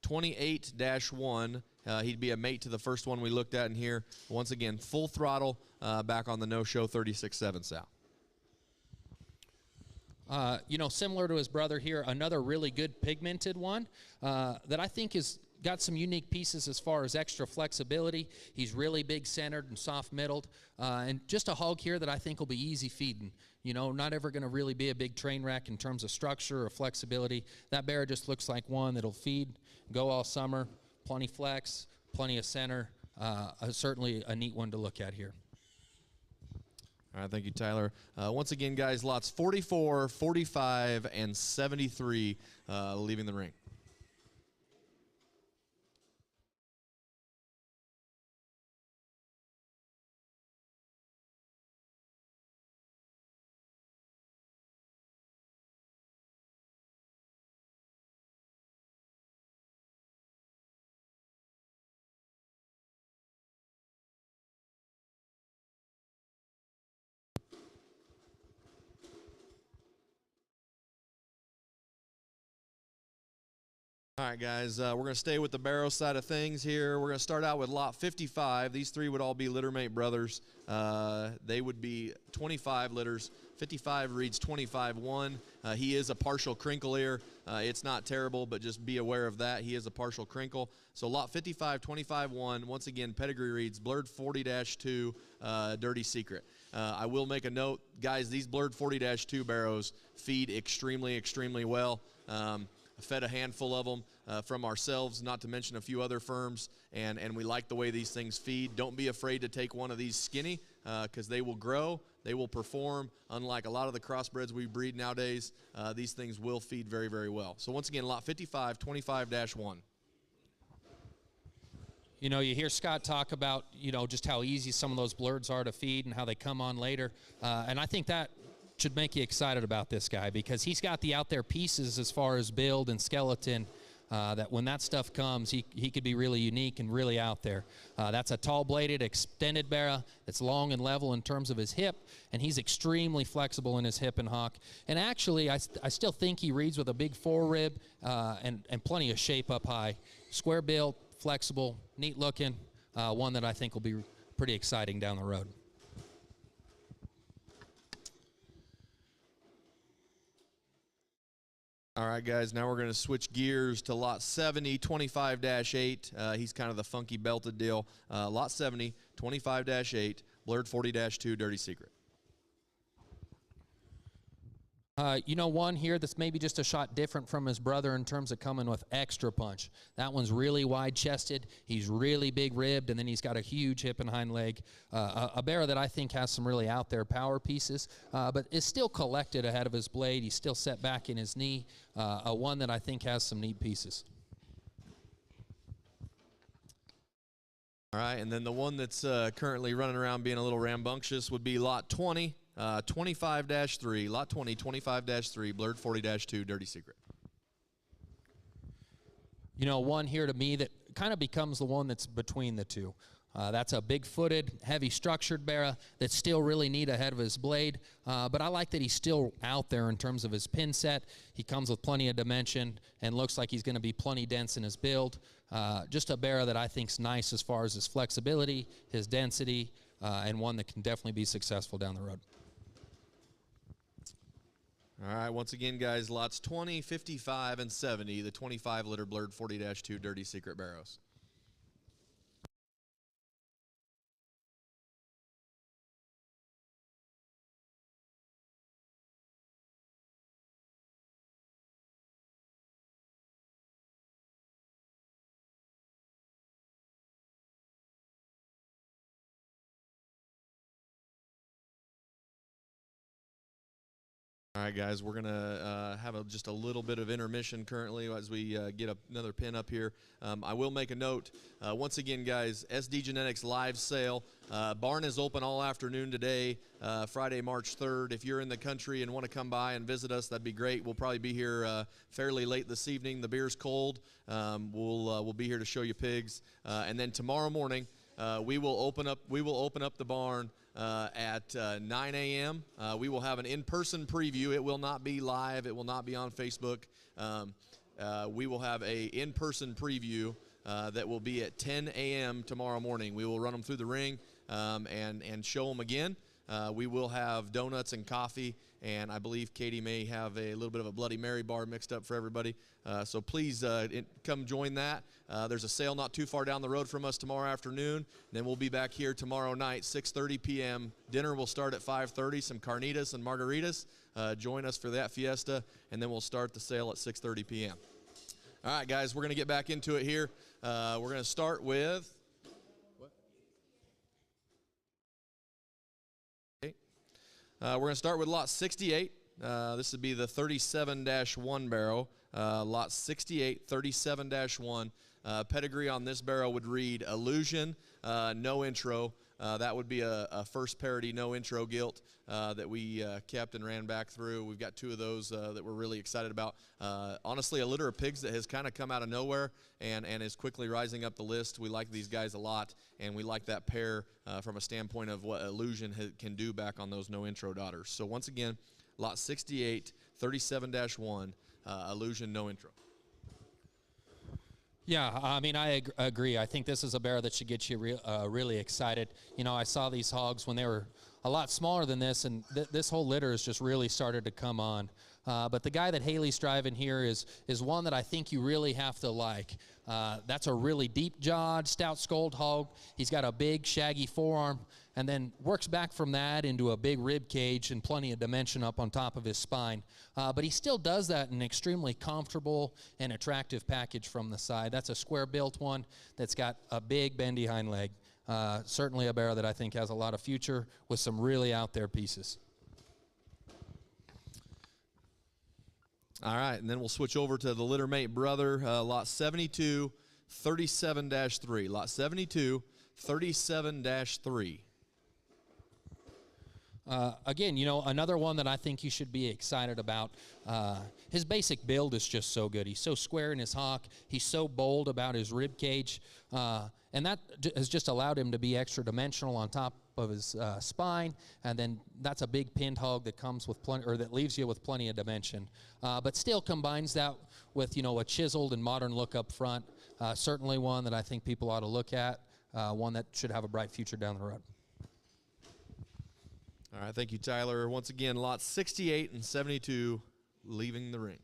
28-1. He'd be a mate to the first one we looked at in here. Once again, Full Throttle, back on the No-Show 36-7 sow. Similar to his brother here, another really good pigmented one that I think is got some unique pieces as far as extra flexibility. He's really big centered and soft middled, and just a hog here that I think will be easy feeding. Not ever going to really be a big train wreck in terms of structure or flexibility. That barrow just looks like one that'll feed, go all summer, plenty flex, plenty of center. Certainly a neat one to look at here. All right, thank you, Tyler. Once again, guys, lots 44, 45, and 73 leaving the ring. All right, guys, we're going to stay with the barrow side of things here. We're going to start out with lot 55. These three would all be littermate brothers. They would be 25 litters. 55 reads 25-1. He is a partial crinkle ear. It's not terrible, but just be aware of that. He is a partial crinkle. So lot 55, 25-1. Once again, pedigree reads Blurred 40-2, Dirty Secret. I will make a note, guys, these Blurred 40-2 barrows feed extremely, extremely well. Fed a handful of them from ourselves, not to mention a few other firms, and we like the way these things feed. Don't be afraid to take one of these skinny because they will grow, they will perform. Unlike a lot of the crossbreds we breed nowadays, these things will feed very, very well. So once again, lot 55, 25-1. You know, you hear Scott talk about, you know, just how easy some of those blurs are to feed and how they come on later, and I think that should make you excited about this guy because he's got the out there pieces as far as build and skeleton that when that stuff comes, he could be really unique and really out there. That's a tall bladed extended barrow that's long and level in terms of his hip, and he's extremely flexible in his hip and hock. And actually, I still think he reads with a big forerib and plenty of shape up high. Square built, flexible, neat looking, one that I think will be pretty exciting down the road. All right, guys, now we're going to switch gears to lot 70, 25-8. He's kind of the funky belted deal. Lot 70, 25-8, Blurred 40-2, Dirty Secret. You know, one here that's maybe just a shot different from his brother in terms of coming with extra punch. That one's really wide-chested. He's really big-ribbed, and then he's got a huge hip and hind leg. A barrow that I think has some really out-there power pieces, but is still collected ahead of his blade. He's still set back in his knee. One that I think has some neat pieces. All right, and then the one that's currently running around being a little rambunctious would be lot 20. 25-3, lot 20, 25-3, Blurred 40-2, Dirty Secret. You know, one here to me that kind of becomes the one that's between the two. That's a big-footed, heavy-structured barrow that's still really neat ahead of his blade, but I like that he's still out there in terms of his pin set. He comes with plenty of dimension and looks like he's going to be plenty dense in his build. Just a barrow that I think's nice as far as his flexibility, his density, and one that can definitely be successful down the road. All right, once again, guys, lots 20, 55, and 70, the 25-liter Blurred 40-2 Dirty Secret barrows. All right, guys, we're going to have just a little bit of intermission currently as we get another pin up here. I will make a note. Once again, guys, SD Genetics live sale. Barn is open all afternoon today, Friday, March 3rd. If you're in the country and want to come by and visit us, that'd be great. We'll probably be here fairly late this evening. The beer's cold. We'll be here to show you pigs. And then tomorrow morning, we will open up the barn at 9 a.m. We will have an in-person preview. It will not be live. It will not be on Facebook. We will have a in-person preview that will be at 10 a.m. tomorrow morning. We will run them through the ring and show them again. We will have donuts and coffee, and I believe Katie may have a little bit of a Bloody Mary bar mixed up for everybody. So please come join that. There's a sale not too far down the road from us tomorrow afternoon. Then we'll be back here tomorrow night, 6:30 p.m. Dinner will start at 5:30, some carnitas and margaritas. Join us for that fiesta, and then we'll start the sale at 6:30 p.m. All right, guys, we're going to get back into it here. We're going to start with... We're going to start with lot 68. This would be the 37-1 barrow. Lot 68, 37-1. Pedigree on this barrow would read Illusion, no intro. That would be a first parity, no intro gilt that we kept and ran back through. We've got two of those that we're really excited about. Honestly, a litter of pigs that has kind of come out of nowhere and is quickly rising up the list. We like these guys a lot, and we like that pair from a standpoint of what Illusion can do back on those no intro daughters. So once again, lot 68, 37-1, Illusion, no intro. Yeah, I mean, I agree. I think this is a bear that should get you really excited. You know, I saw these hogs when they were a lot smaller than this, and this whole litter has just really started to come on. But the guy that Haley's driving here is one that I think you really have to like. That's a really deep-jawed, stout-skulled hog. He's got a big, shaggy forearm, and then works back from that into a big rib cage and plenty of dimension up on top of his spine. But he still does that in an extremely comfortable and attractive package from the side. That's a square-built one that's got a big, bendy hind leg. Certainly a bear that I think has a lot of future with some really out-there pieces. All right, and then we'll switch over to the littermate brother, lot 72, 37-3. Lot 72, 37-3. Again, you know, another one that I think you should be excited about. His basic build is just so good. He's so square in his hock. He's so bold about his rib cage. And that has just allowed him to be extra dimensional on top of his spine. And then that's a big pinned hog that comes with plenty, or that leaves you with plenty of dimension. But still combines that with, you know, a chiseled and modern look up front. Certainly one that I think people ought to look at. One that should have a bright future down the road. All right, thank you, Tyler. Once again, lots 68 and 72 leaving the ring.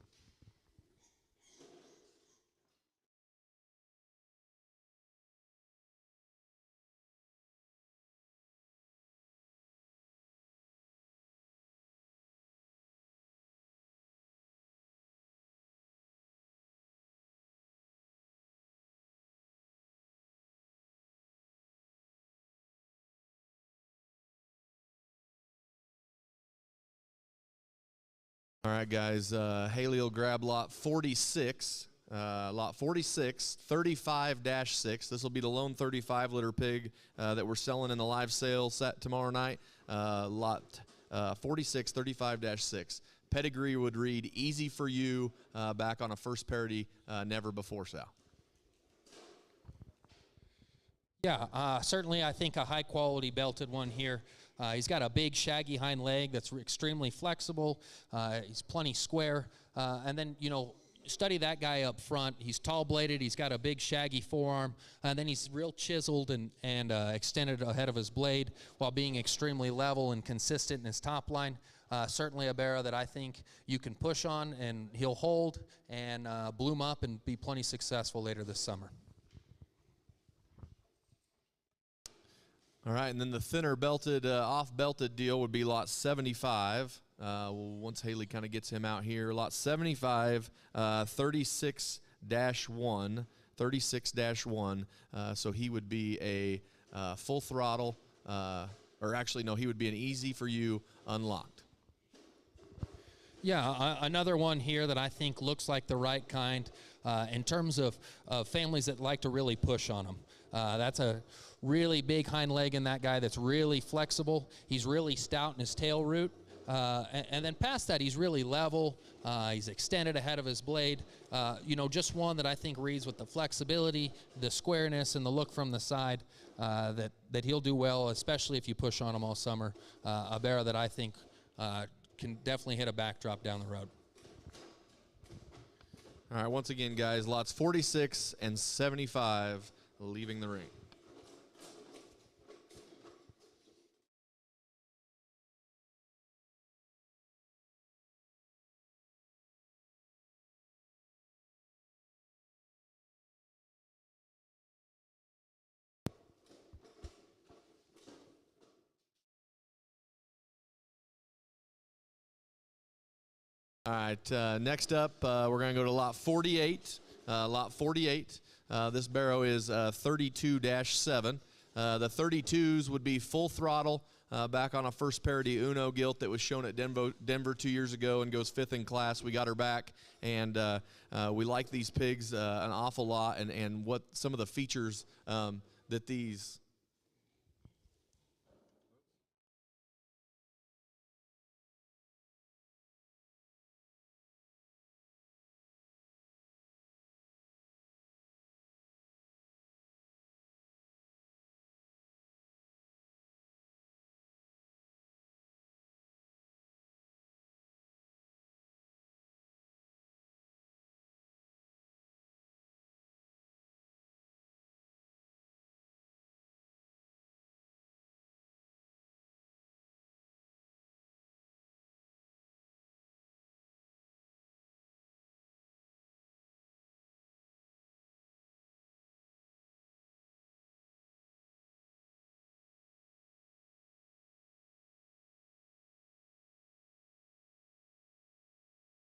All right, guys, Haley will grab lot 46. Lot 46, 35-6. This will be the lone 35 litter pig that we're selling in the live sale set tomorrow night. Lot 46, 35-6. Pedigree would read easy for you, back on a first parity, never before Sal. Yeah, certainly I think a high-quality belted one here. He's got a big, shaggy hind leg that's extremely flexible. He's plenty square. And then, you know, study that guy up front. He's tall-bladed. He's got a big, shaggy forearm. And then he's real chiseled and extended ahead of his blade while being extremely level and consistent in his top line. Certainly a bear that I think you can push on, and he'll hold and bloom up and be plenty successful later this summer. All right, and then the thinner belted, off-belted deal would be lot 75. Once Haley kind of gets him out here, lot 75, 36-1, 36-1. So he would be a full throttle, or actually, no, he would be an easy for you unlocked. Yeah, another one here that I think looks like the right kind in terms of families that like to really push on them. That's a really big hind leg in that guy that's really flexible. He's really stout in his tail root. And then past that, he's really level. He's extended ahead of his blade. You know, just one that I think reads with the flexibility, the squareness, and the look from the side that he'll do well, especially if you push on him all summer. A bear that I think can definitely hit a backdrop down the road. All right, once again, guys, lots 46 and 75 leaving the ring. All right, next up, we're going to go to lot 48. Lot 48. This barrow is 32-7. The 32s would be full throttle, back on a first parity Uno gilt that was shown at Denver 2 years ago and goes 5th in class. We got her back, and we like these pigs an awful lot, and what some of the features that these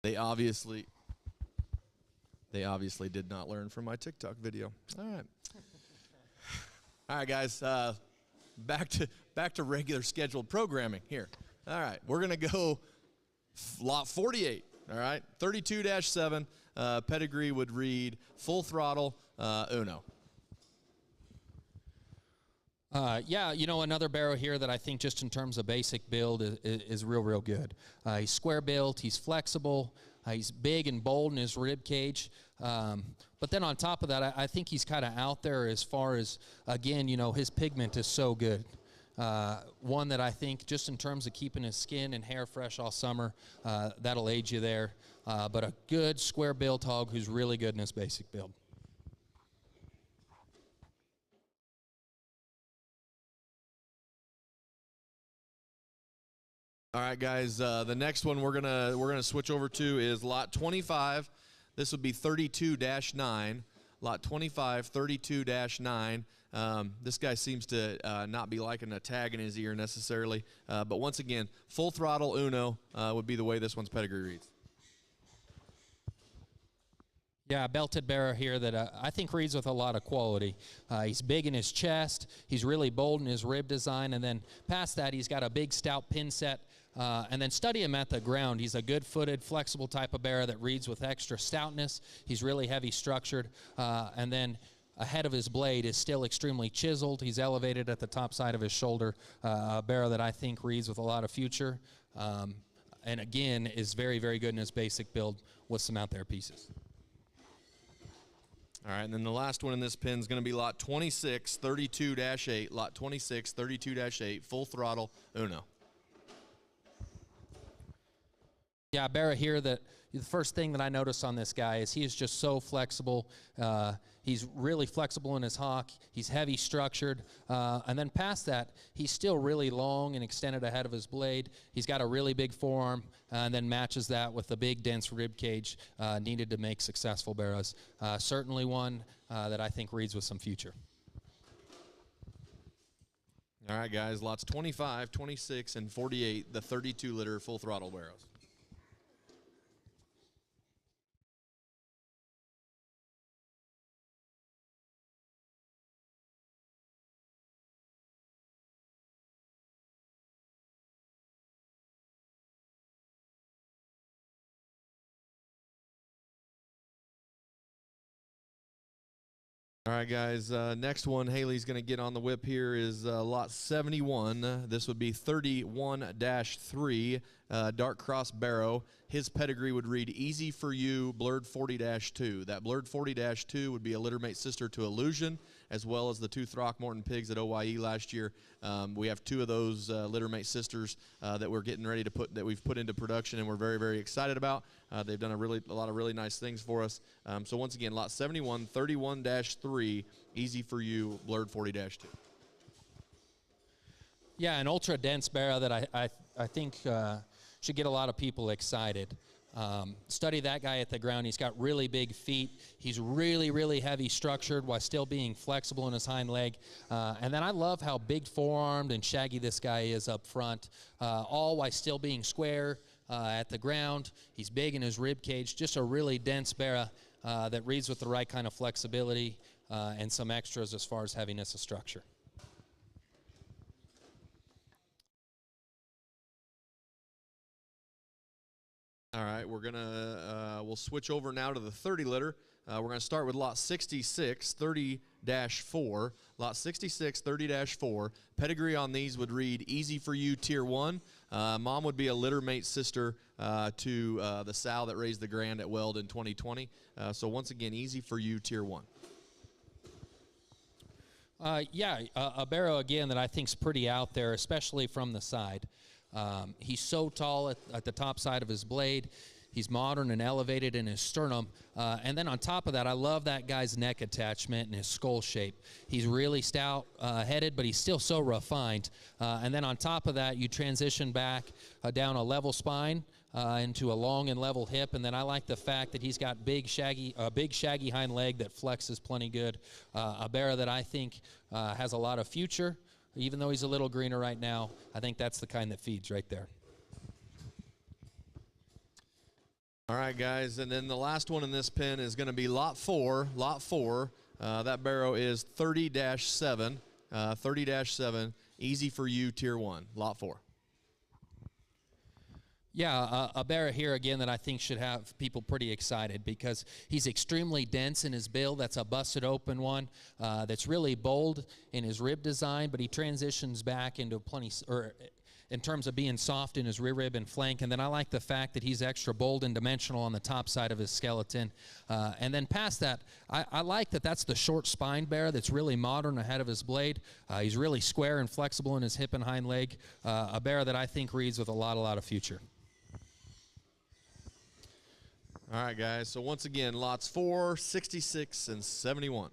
They obviously did not learn from my TikTok video. All right. All right, guys. Back to regular scheduled programming here. All right, we're gonna go lot 48. All right, 32-7. Pedigree would read Full Throttle Uno. Yeah, you know, another barrow here that I think just in terms of basic build is real good. He's square built, he's flexible, he's big and bold in his rib cage. But then on top of that, I think he's kind of out there as far as, again, you know, his pigment is so good. One that I think just in terms of keeping his skin and hair fresh all summer, that'll aid you there. But a good square built hog who's really good in his basic build. All right, guys. The next one we're gonna switch over to is lot 25. This would be 32-9. Lot 25, 32-9. This guy seems to not be liking a tag in his ear necessarily. But once again, Full Throttle Uno would be the way this one's pedigree reads. Yeah, belted barrow here that I think reads with a lot of quality. He's big in his chest. He's really bold in his rib design. And then past that, he's got a big stout pin set. And then study him at the ground. He's a good-footed, flexible type of barrow that reads with extra stoutness. He's really heavy structured. And then ahead of his blade is still extremely chiseled. He's elevated at the top side of his shoulder. A barrow that I think reads with a lot of future. And again, is very good in his basic build with some out there pieces. All right, and then the last one in this pin is going to be lot 26, 32-8. Lot 26, 32-8, Full Throttle Uno. Yeah, barrow here that the first thing that I notice on this guy is he is just so flexible. He's really flexible in his hock. He's heavy structured. And then past that, he's still really long and extended ahead of his blade. He's got a really big forearm and then matches that with the big dense rib cage needed to make successful barrows. Certainly one that I think reads with some future. All right, guys, lots 25, 26, and 48, the 32-liter full throttle barrows. All right, guys, next one Haley's going to get on the whip here is lot 71. This would be 31-3, Dark Cross Barrow. His pedigree would read Easy For You, Blurred 40-2. That Blurred 40-2 would be a littermate sister to Illusion, as well as the two Throckmorton pigs at OYE last year. We have two of those littermate sisters that we're getting ready to we've put into production, and we're very excited about. They've done a lot of really nice things for us. So once again, lot 71, 31-3, Easy For You, Blurred 40-2. Yeah, an ultra dense barrow that I think should get a lot of people excited. Study that guy at the ground. He's got really big feet. He's really heavy structured while still being flexible in his hind leg. And then I love how big forearmed and shaggy this guy is up front, all while still being square at the ground. He's big in his rib cage. Just a really dense barrow that reads with the right kind of flexibility and some extras as far as heaviness of structure. All right, we'll switch over now to the 30-liter. We're going to start with lot 66, 30-4. Lot 66, 30-4. Pedigree on these would read Easy For You, Tier 1. Mom would be a littermate sister to the sow that raised the Grand at Weld in 2020. So once again, Easy For You, Tier 1. Yeah, a barrow, again, that I think is pretty out there, especially from the side. He's so tall at the top side of his blade. He's modern and elevated in his sternum. And then on top of that, I love that guy's neck attachment and his skull shape. He's really stout-headed, but he's still so refined. And then on top of that, you transition back down a level spine into a long and level hip. And then I like the fact that he's got big shaggy hind leg that flexes plenty good. A barrow that I think has a lot of future. Even though he's a little greener right now, I think that's the kind that feeds right there. All right, guys, and then the last one in this pen is going to be lot 4. Lot 4, that barrow is 30-7, 30-7, easy for you, tier 1, lot 4. Yeah, a barrow here again that I think should have people pretty excited because he's extremely dense in his build. That's a busted open one that's really bold in his rib design, but he transitions back into in terms of being soft in his rear rib and flank. And then I like the fact that he's extra bold and dimensional on the top side of his skeleton. And then past that, I like that that's the short spine barrow that's really modern ahead of his blade. He's really square and flexible in his hip and hind leg. A barrow that I think reads with a lot of future. All right, guys, so once again, lots 4, 66, and 71.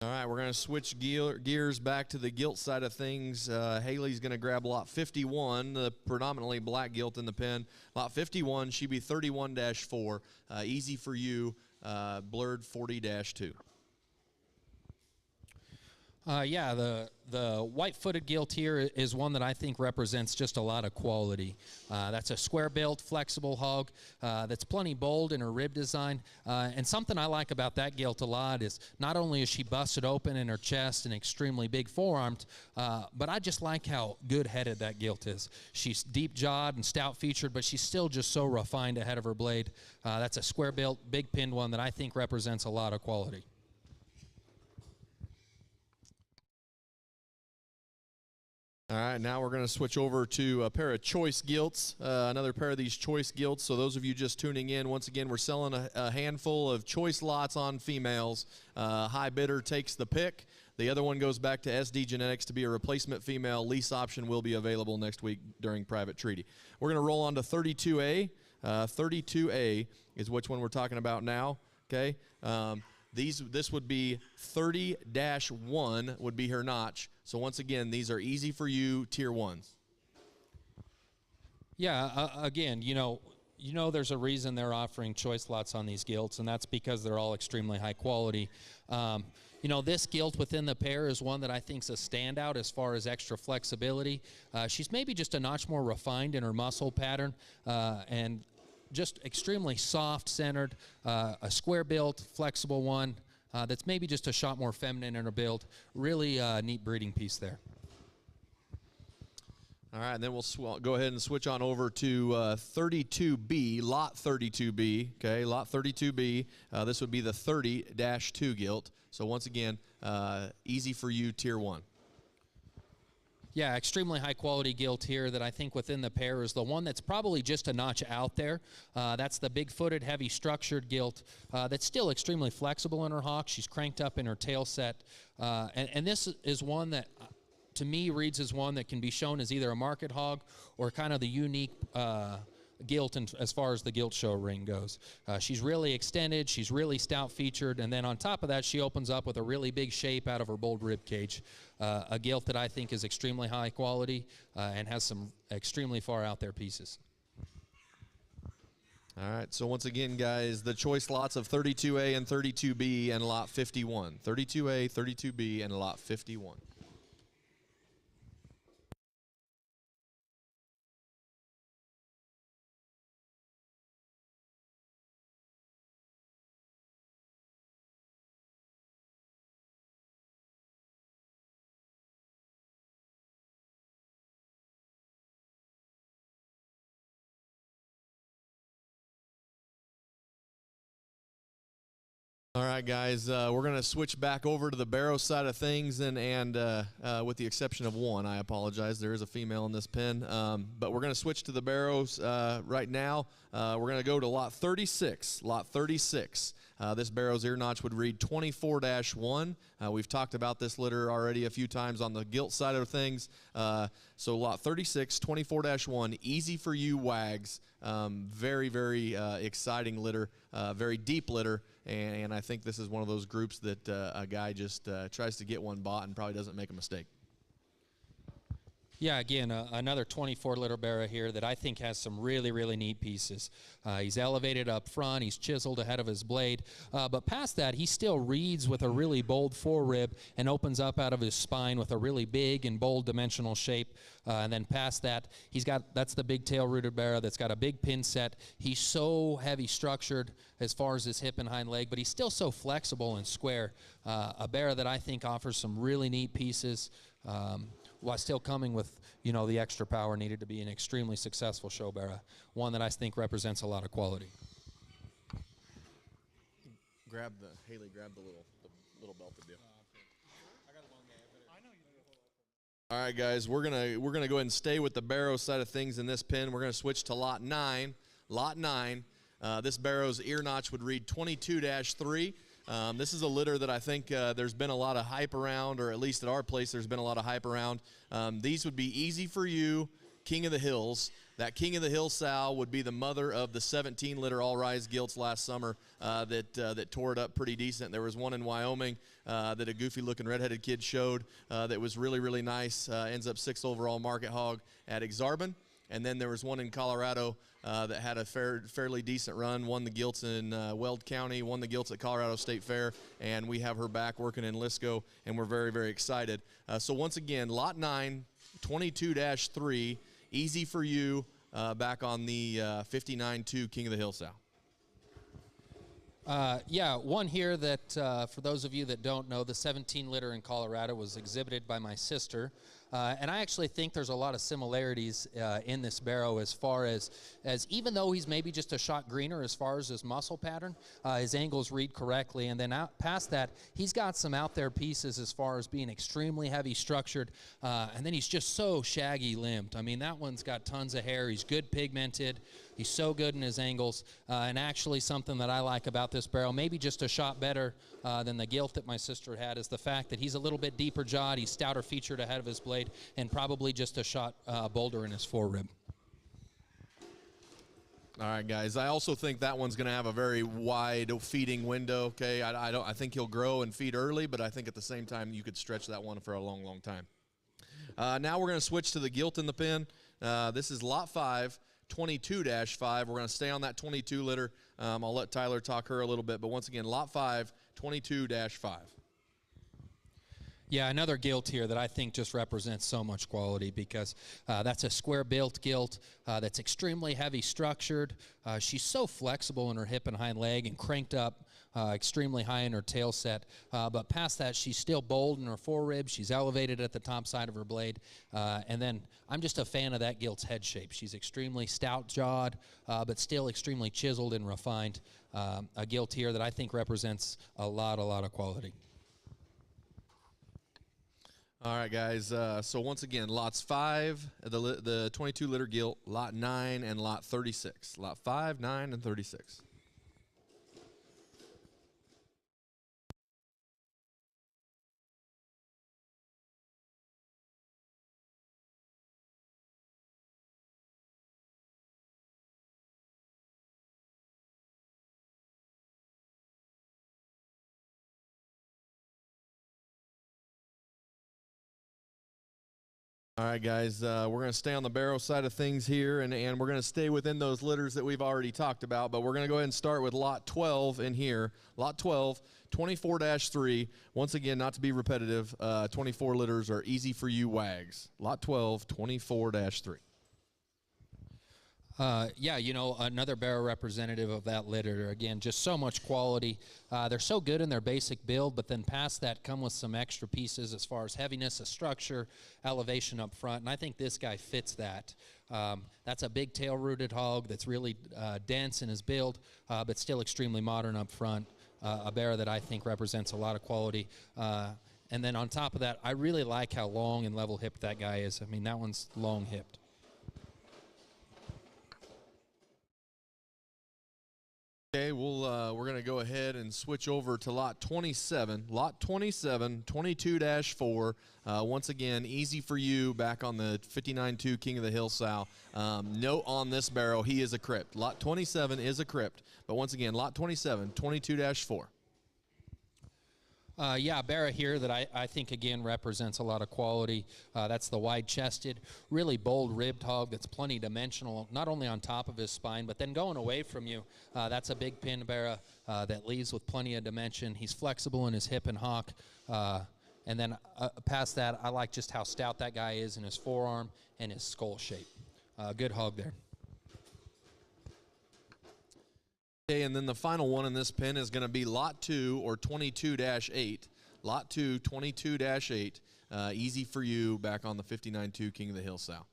All right, we're going to switch gears back to the gilt side of things. Haley's going to grab lot 51, the predominantly black gilt in the pen. Lot 51, she be 31-4, easy for you, blurred 40-2. Yeah, the white-footed gilt here is one that I think represents just a lot of quality. That's a square-built, flexible hog that's plenty bold in her rib design. And something I like about that gilt a lot is not only is she busted open in her chest and extremely big forearmed, but I just like how good-headed that gilt is. She's deep-jawed and stout-featured, but she's still just so refined ahead of her blade. That's a square-built, big-pinned one that I think represents a lot of quality. All right, now we're going to switch over to a pair of choice gilts, another pair of these choice gilts. So those of you just tuning in, once again, we're selling a handful of choice lots on females. High bidder takes the pick. The other one goes back to SD Genetics to be a replacement female. Lease option will be available next week during private treaty. We're going to roll on to 32A. 32A is which one we're talking about now, okay? This would be 30-1 would be her notch. So once again, these are easy for you, tier 1s. Yeah, again, you know there's a reason they're offering choice lots on these gilts, and that's because they're all extremely high quality. This gilt within the pair is one that I think is a standout as far as extra flexibility. She's maybe just a notch more refined in her muscle pattern, and just extremely soft-centered, a square-built, flexible one that's maybe just a shot more feminine in her build. Really neat breeding piece there. All right, and then we'll go ahead and switch on over to 32B, lot 32B, okay, lot 32B. This would be the 30-2 gilt. So once again, easy for you, tier 1. Yeah, extremely high-quality gilt here that I think within the pair is the one that's probably just a notch out there. That's the big-footed, heavy-structured gilt that's still extremely flexible in her hock. She's cranked up in her tail set. And this is one that, to me, reads as one that can be shown as either a market hog or kind of the unique gilt as far as the gilt show ring goes. She's really extended, she's really stout featured, and then on top of that she opens up with a really big shape out of her bold rib cage. A gilt that I think is extremely high quality and has some extremely far out there pieces. All right, so once again, guys, the choice lots of 32A and 32B and lot 51. 32A, 32B, and lot 51. All right, guys, we're going to switch back over to the barrow side of things, and with the exception of one, I apologize. There is a female in this pen, but we're going to switch to the barrows right now. We're going to go to lot 36. Lot 36. This barrow's ear notch would read 24-1. We've talked about this litter already a few times on the gilt side of things. So lot 36, 24-1, easy for you wags. Very, very exciting litter, very deep litter, and I think this is one of those groups that a guy just tries to get one bought and probably doesn't make a mistake. Yeah, again, another 24-liter barrow here that I think has some really, really neat pieces. He's elevated up front. He's chiseled ahead of his blade. But past that, he still reads with a really bold forerib and opens up out of his spine with a really big and bold dimensional shape. And then past that, that's the big tail-rooted barrow that's got a big pin set. He's so heavy structured as far as his hip and hind leg, but he's still so flexible and square. A barrow that I think offers some really neat pieces. While still coming with, you know, the extra power needed to be an extremely successful show barrow, one that I think represents a lot of quality. Grab the little belted deal. All right, guys, we're gonna go ahead and stay with the barrow side of things in this pin. We're gonna switch to lot 9. Lot 9. This barrow's ear notch would read 22-3. This is a litter that I think there's been a lot of hype around, or at least at our place there's been a lot of hype around. These would be Easy for You, King of the Hills. That King of the Hill sow would be the mother of the 17-liter all-rise gilts last summer that tore it up pretty decent. There was one in Wyoming that a goofy-looking redheaded kid showed that was really, really nice. Ends up 6th overall market hog at Exarban. And then there was one in Colorado that had a fairly decent run, won the gilts in Weld County, won the gilts at Colorado State Fair, and we have her back working in Lisco, and we're very, very excited. So once again, lot 9, 22-3, Easy for You, back on the 59-2 King of the Hill sow. Yeah, one here that, for those of you that don't know, the 17-liter in Colorado was exhibited by my sister. And I actually think there's a lot of similarities in this barrow as far as even though he's maybe just a shot greener as far as his muscle pattern, his angles read correctly. And then out past that, he's got some out there pieces as far as being extremely heavy structured. And then he's just so shaggy limbed. I mean, that one's got tons of hair. He's good pigmented. He's so good in his angles. And actually something that I like about this barrel, maybe just a shot better than the gilt that my sister had, is the fact that he's a little bit deeper jawed. He's stouter featured ahead of his blade, and probably just a shot bolder in his forerib. All right, guys. I also think that one's going to have a very wide feeding window. Okay, I think he'll grow and feed early, but I think at the same time you could stretch that one for a long, long time. Now we're going to switch to the gilt in the pen. This is lot 5. 22-5. We're going to stay on that 22 liter. I'll let Tyler talk her a little bit, but once again, lot 5, 22-5. Yeah, another gilt here that I think just represents so much quality because that's a square-built gilt that's extremely heavy structured. She's so flexible in her hip and hind leg and cranked up extremely high in her tail set. But past that, she's still bold in her forerib. She's elevated at the top side of her blade. And then I'm just a fan of that gilt's head shape. She's extremely stout-jawed, but still extremely chiseled and refined. A gilt here that I think represents a lot of quality. All right, guys. So once again, lots 5, the 22-liter gilt, lot 9, and lot 36. Lot 5, 9, and 36. All right, guys, we're going to stay on the barrow side of things here, and we're going to stay within those litters that we've already talked about, but we're going to go ahead and start with lot 12 in here. Lot 12, 24-3. Once again, not to be repetitive, 24 litters are Easy for You wags. Lot 12, 24-3. Yeah, you know, another barrow representative of that litter. Again, just so much quality. They're so good in their basic build, but then past that come with some extra pieces as far as heaviness of structure, elevation up front, and I think this guy fits that. That's a big tail-rooted hog that's really dense in his build, but still extremely modern up front. A barrow that I think represents a lot of quality. And then on top of that, I really like how long and level-hipped that guy is. I mean, that one's long-hipped. Okay, we're going to go ahead and switch over to lot 27. Lot 27, 22-4. Once again, Easy for You back on the 59-2 King of the Hill sow. Note on this barrow, he is a crypt. Lot 27 is a crypt, but once again, lot 27, 22-4. Yeah, Barra here that I think, again, represents a lot of quality. That's the wide-chested, really bold ribbed hog that's plenty dimensional, not only on top of his spine, but then going away from you. That's a big pin Barra that leaves with plenty of dimension. He's flexible in his hip and hock. And then past that, I like just how stout that guy is in his forearm and his skull shape. Good hog there. Okay, and then the final one in this pin is going to be Lot 2 or 22-8. Lot 2, 22-8. Easy for you back on the 59-2 King of the Hill sow.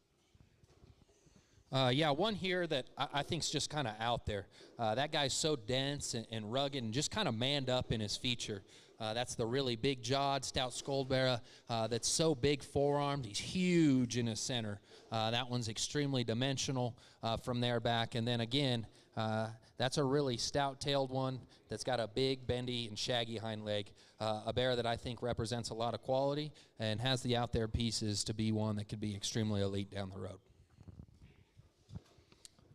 Yeah, one here that I think's just kind of out there. That guy's so dense and rugged and just kind of manned up in his feature. That's the really big jawed, stout skulled Barra that's so big forearmed. He's huge in his center. That one's extremely dimensional from there back. And then again, that's a really stout-tailed one that's got a big, bendy, and shaggy hind leg. A Barra that I think represents a lot of quality and has the out-there pieces to be one that could be extremely elite down the road.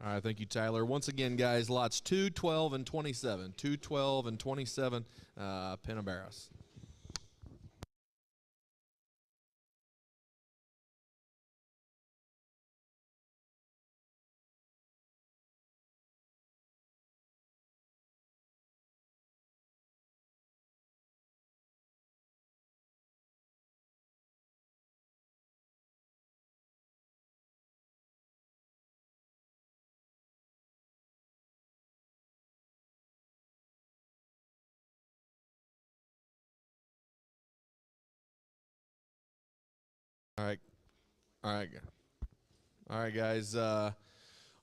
All right, thank you, Tyler. Once again, guys, lots 2, 12, and 27. 2, 12, and 27, pin of Barras. All right. All right. All right, guys.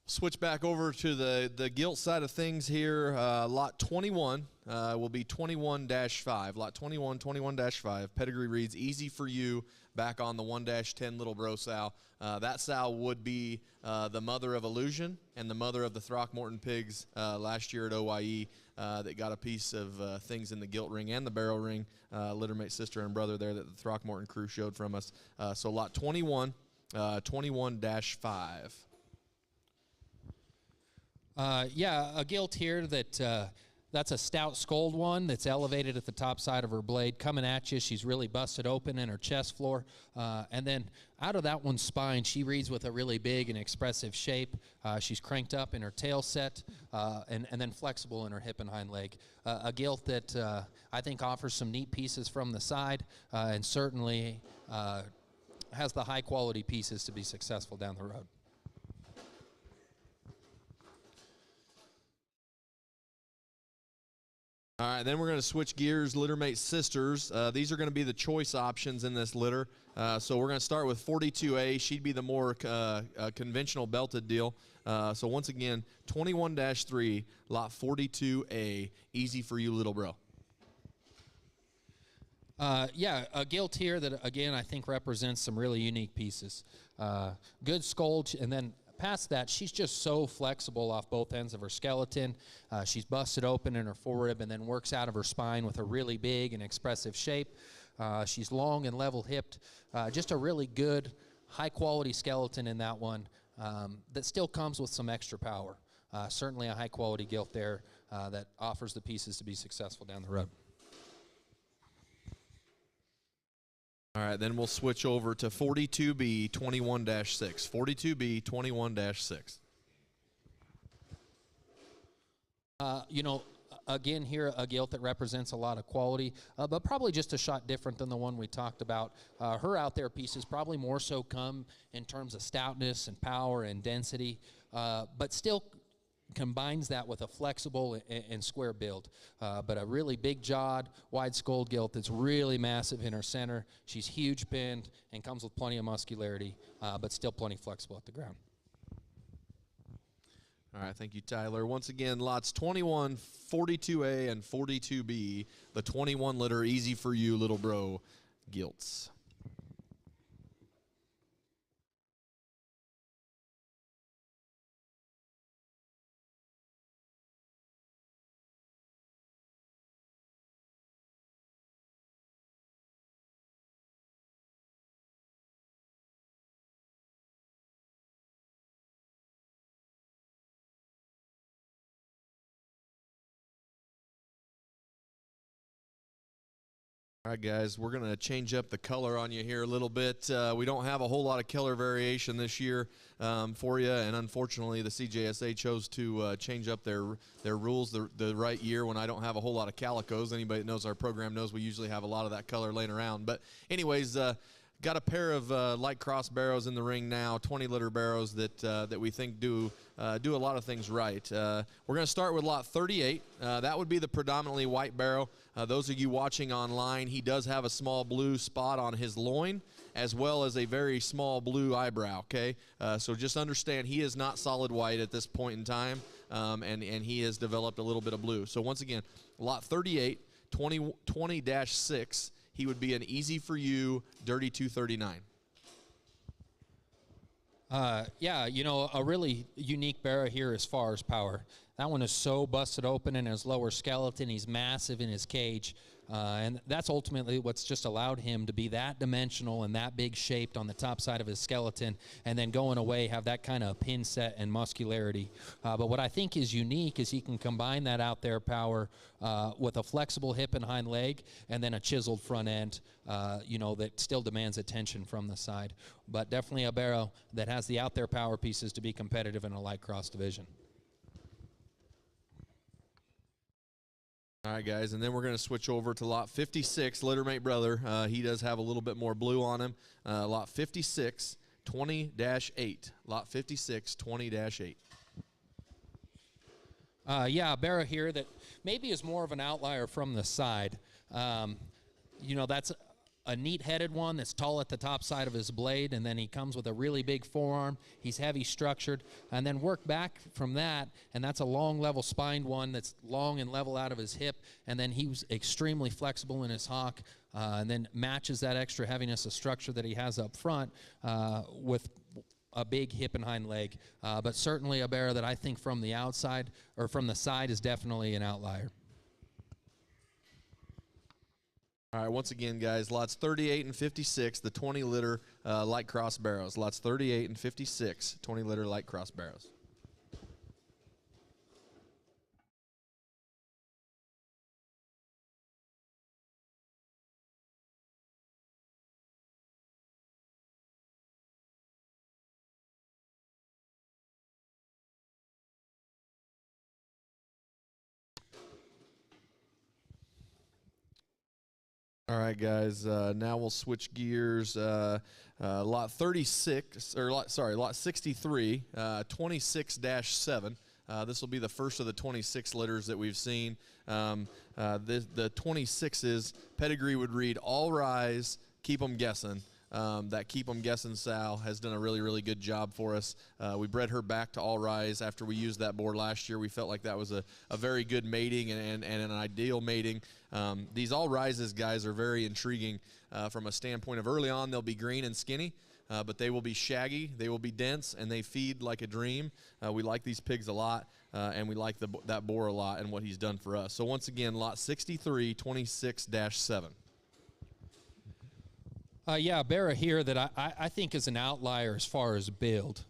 Switch back over to the gilt side of things here. Lot 21 will be 21-5. Lot 21, 21-5. Pedigree reads easy for you back on the 1-10 Little Bro sow. That sow would be the mother of Illusion and the mother of the Throckmorton pigs last year at OYE that got a piece of things in the gilt ring and the barrel ring, littermate sister and brother there that the Throckmorton crew showed from us. So lot 21, 21-5. Yeah, a gilt here that's a stout scold one that's elevated at the top side of her blade. Coming at you, she's really busted open in her chest floor. And then out of that one's spine, she reads with a really big and expressive shape. She's cranked up in her tail set and then flexible in her hip and hind leg. A gilt that I think offers some neat pieces from the side and certainly has the high-quality pieces to be successful down the road. All right, then we're going to switch gears, littermate sisters. These are going to be the choice options in this litter. So we're going to start with 42A. She'd be the more conventional belted deal. So once again, 21-3, lot 42A, easy for you, little bro. Yeah, a gilt here that, again, I think represents some really unique pieces. Good scold, and then past that, she's just so flexible off both ends of her skeleton. She's busted open in her forerib and then works out of her spine with a really big and expressive shape. She's long and level-hipped. Just a really good, high-quality skeleton in that one that still comes with some extra power. Certainly a high-quality gilt there that offers the pieces to be successful down the road. All right, then we'll switch over to 42B 21-6. 42B 21-6. You know, again here, a gilt that represents a lot of quality, but probably just a shot different than the one we talked about. Her out there pieces probably more so come in terms of stoutness and power and density, but still combines that with a flexible and square build, but a really big jawed, wide skulled gilt that's really massive in her center. She's huge pinned and comes with plenty of muscularity, but still plenty flexible at the ground. All right, thank you, Tyler. Once again, lots 21, 42A, and 42B, the 21 litter easy for you, little bro gilts. All right, guys, we're going to change up the color on you here a little bit. We don't have a whole lot of color variation this year for you, and unfortunately the CJSA chose to change up their rules the right year when I don't have a whole lot of calicos. Anybody that knows our program knows we usually have a lot of that color laying around. But anyways, got a pair of light cross barrows in the ring now, 20-liter barrows that we think do a lot of things right. We're going to start with lot 38. That would be the predominantly white barrow. Those of you watching online, he does have a small blue spot on his loin as well as a very small blue eyebrow, okay? So just understand he is not solid white at this point in time, and he has developed a little bit of blue. So once again, lot 38, 20-6, he would be an easy for you, dirty 239. Yeah, you know, a really unique barrow here as far as power. That one is so busted open in his lower skeleton. He's massive in his cage. And that's ultimately what's just allowed him to be that dimensional and that big shaped on the top side of his skeleton, and then going away have that kind of pin set and muscularity. But what I think is unique is he can combine that out there power with a flexible hip and hind leg and then a chiseled front end, you know, that still demands attention from the side. But definitely a barrow that has the out there power pieces to be competitive in a light cross division. All right, guys, and then we're going to switch over to lot 56, Littermate Brother. He does have a little bit more blue on him. Lot 56, 20-8. Lot 56, 20-8. Yeah, a barrow here that maybe is more of an outlier from the side. You know, that's a neat-headed one that's tall at the top side of his blade, and then he comes with a really big forearm. He's heavy structured, and then work back from that, and that's a long level spined one that's long and level out of his hip, and then he was extremely flexible in his hock, and then matches that extra heaviness of structure that he has up front with a big hip and hind leg. But certainly a barrow that I think from the outside or from the side is definitely an outlier. All right, once again, guys, lots 38 and 56, the 20-liter light cross barrows. Lots 38 and 56, 20-liter light cross barrows. All right, guys, now we'll switch gears. Lot 36, or lot 63, 26-7. This will be the first of the 26 litters that we've seen. The 26's pedigree would read, all rise, keep 'em guessing. That Keep 'em Guessing Sal has done a really, really good job for us. We bred her back to All Rise after we used that board last year. We felt like that was a very good mating and an ideal mating. These All Rises, guys, are very intriguing from a standpoint of early on they'll be green and skinny, but they will be shaggy, they will be dense, and they feed like a dream. We like these pigs a lot, and we like that boar a lot and what he's done for us. So once again, lot 63, 26-7. Yeah, a barrow here that I think is an outlier as far as build.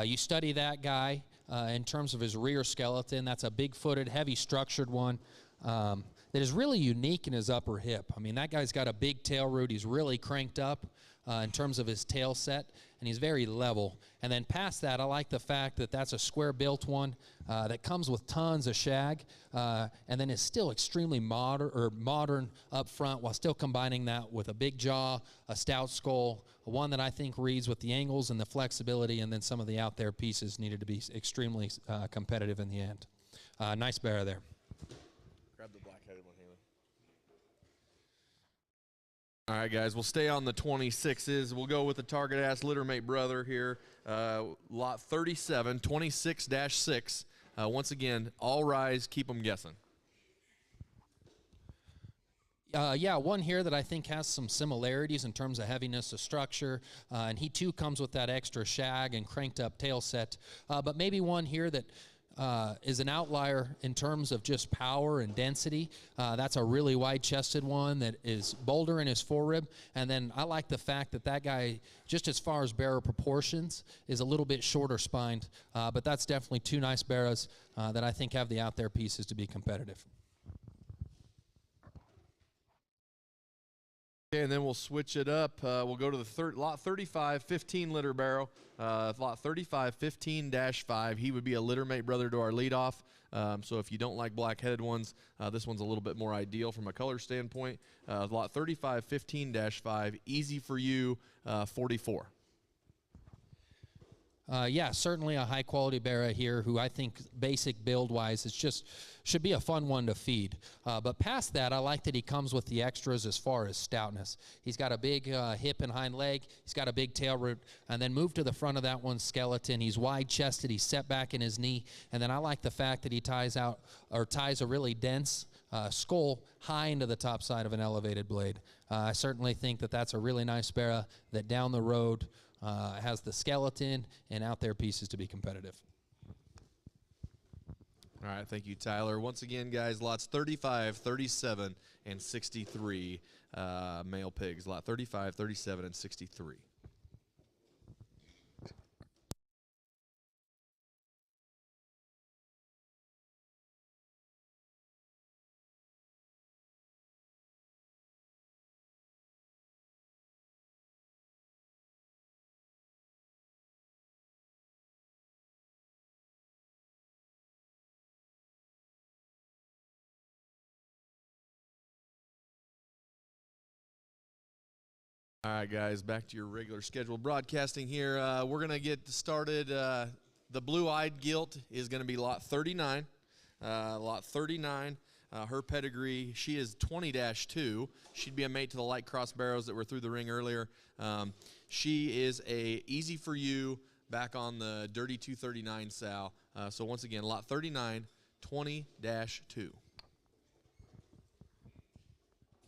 You study that guy in terms of his rear skeleton. That's a big-footed, heavy-structured one that is really unique in his upper hip. I mean, that guy's got a big tail root. He's really cranked up in terms of his tail set, and he's very level. And then past that, I like the fact that that's a square-built one that comes with tons of shag, and then is still extremely modern up front while still combining that with a big jaw, a stout skull, one that I think reads with the angles and the flexibility, and then some of the out-there pieces needed to be extremely competitive in the end. Nice barrow there. Grab the black-headed one, Haley. All right, guys, we'll stay on the 26s. We'll go with the target-ass littermate brother here. Lot 37, 26-6. Once again, all rise, keep 'em guessing. Yeah, one here that I think has some similarities in terms of heaviness of structure, and he too comes with that extra shag and cranked up tail set, but maybe one here that is an outlier in terms of just power and density. That's a really wide-chested one that is bolder in his forerib, and then I like the fact that that guy, just as far as barrow proportions, is a little bit shorter spined, but that's definitely two nice barrows that I think have the out there pieces to be competitive. Okay, and then we'll switch it up. We'll go to the lot 35, 15 litter barrel. Lot 35, 15-5. He would be a litter mate brother to our leadoff. So if you don't like black-headed ones, this one's a little bit more ideal from a color standpoint. Lot 35, 15-5. Easy for you, 44. Yeah, certainly a high-quality Barra here who I think basic build-wise is just should be a fun one to feed. But past that, I like that he comes with the extras as far as stoutness. He's got a big hip and hind leg. He's got a big tail root. And then move to the front of that one, skeleton. He's wide-chested. He's set back in his knee. And then I like the fact that he ties a really dense skull high into the top side of an elevated blade. I certainly think that that's a really nice Barra that down the road has the skeleton and out there pieces to be competitive. All right, thank you, Tyler. Once again, guys, lots 35, 37, and 63 male pigs. Lot 35, 37, and 63. All right, guys, back to your regular scheduled broadcasting here. We're going to get started. The blue-eyed gilt is going to be lot 39. Lot 39, her pedigree, she is 20-2. She'd be a mate to the light cross barrows that were through the ring earlier. She is a easy for you back on the dirty 239 sow. So once again, lot 39, 20-2.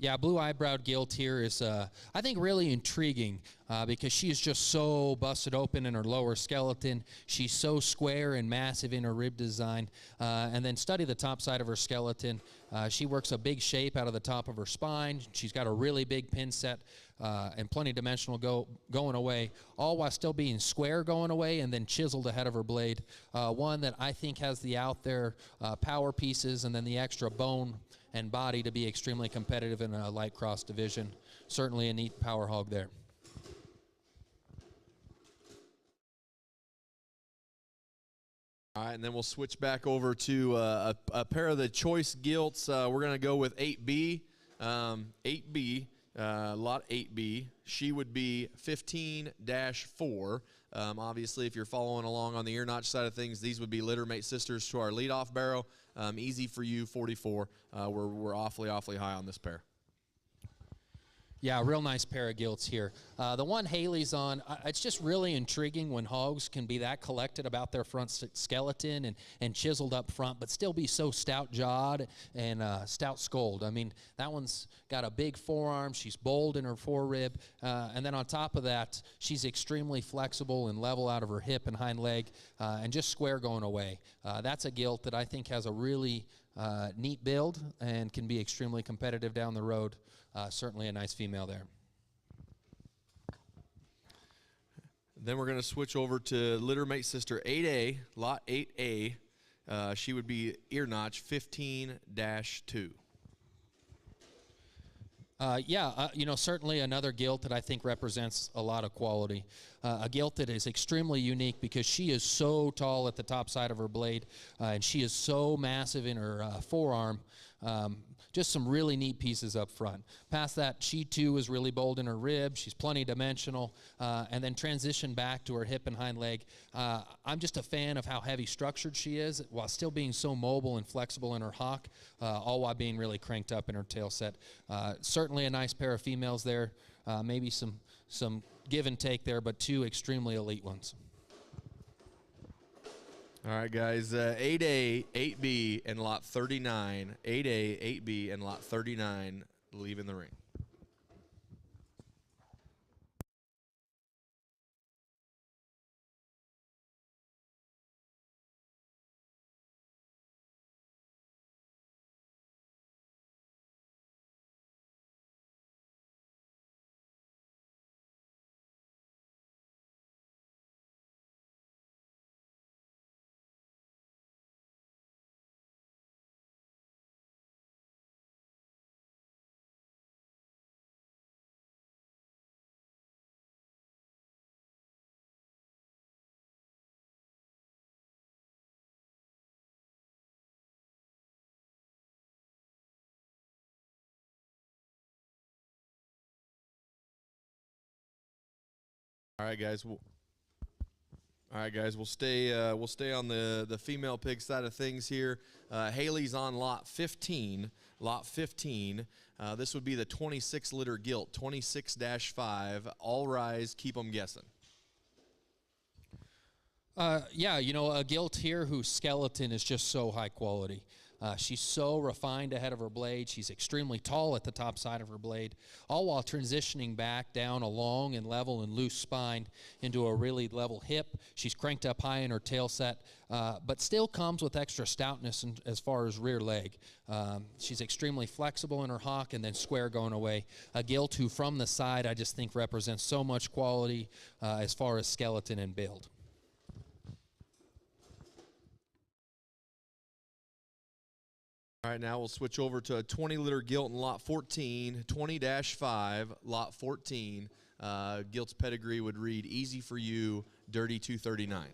Yeah, blue eyebrowed gilt here is, I think, really intriguing because she is just so busted open in her lower skeleton. She's so square and massive in her rib design. And then study the top side of her skeleton. She works a big shape out of the top of her spine. She's got a really big pin set and plenty dimensional going away, all while still being square going away and then chiseled ahead of her blade. One that I think has the out there power pieces and then the extra bone and body to be extremely competitive in a light cross division. Certainly a neat power hog there. All right, and then we'll switch back over to a pair of the choice gilts. We're going to go with 8B. 8B, lot 8B. She would be 15-4. Obviously, if you're following along on the ear notch side of things, these would be littermate sisters to our leadoff barrow. Easy for you, 44. We're awfully high on this pair. Yeah, real nice pair of gilts here. The one Haley's on, it's just really intriguing when hogs can be that collected about their front skeleton and chiseled up front, but still be so stout-jawed and stout-skulled. I mean, that one's got a big forearm. She's bold in her forerib. And then on top of that, she's extremely flexible and level out of her hip and hind leg and just square going away. That's a gilt that I think has a really neat build and can be extremely competitive down the road. Certainly a nice female there. Then we're going to switch over to littermate sister 8A, lot 8A. She would be ear notch 15-2. You know, certainly another gilt that I think represents a lot of quality. A gilt that is extremely unique because she is so tall at the top side of her blade, and she is so massive in her forearm. Just some really neat pieces up front. Past that, she too is really bold in her rib. She's plenty dimensional, and then transition back to her hip and hind leg. I'm just a fan of how heavy structured she is while still being so mobile and flexible in her hock, all while being really cranked up in her tail set. Certainly a nice pair of females there. Maybe some give and take there, but two extremely elite ones. All right, guys, 8A, 8B, and lot 39. 8A, 8B, and lot 39 leaving the ring. All right, guys. We'll stay on the female pig side of things here. Haley's on lot 15. Lot 15. This would be the 26-liter gilt, 26-5. All rise, keep them guessing. Yeah, you know, a gilt here whose skeleton is just so high quality. She's so refined ahead of her blade. She's extremely tall at the top side of her blade, all while transitioning back down a long and level and loose spine into a really level hip. She's cranked up high in her tail set, but still comes with extra stoutness as far as rear leg. She's extremely flexible in her hock and then square going away. A gilt who from the side I just think represents so much quality as far as skeleton and build. All right, now we'll switch over to a 20-liter gilt in lot 14, 20-5, lot 14. Gilt's pedigree would read easy for you, dirty 239.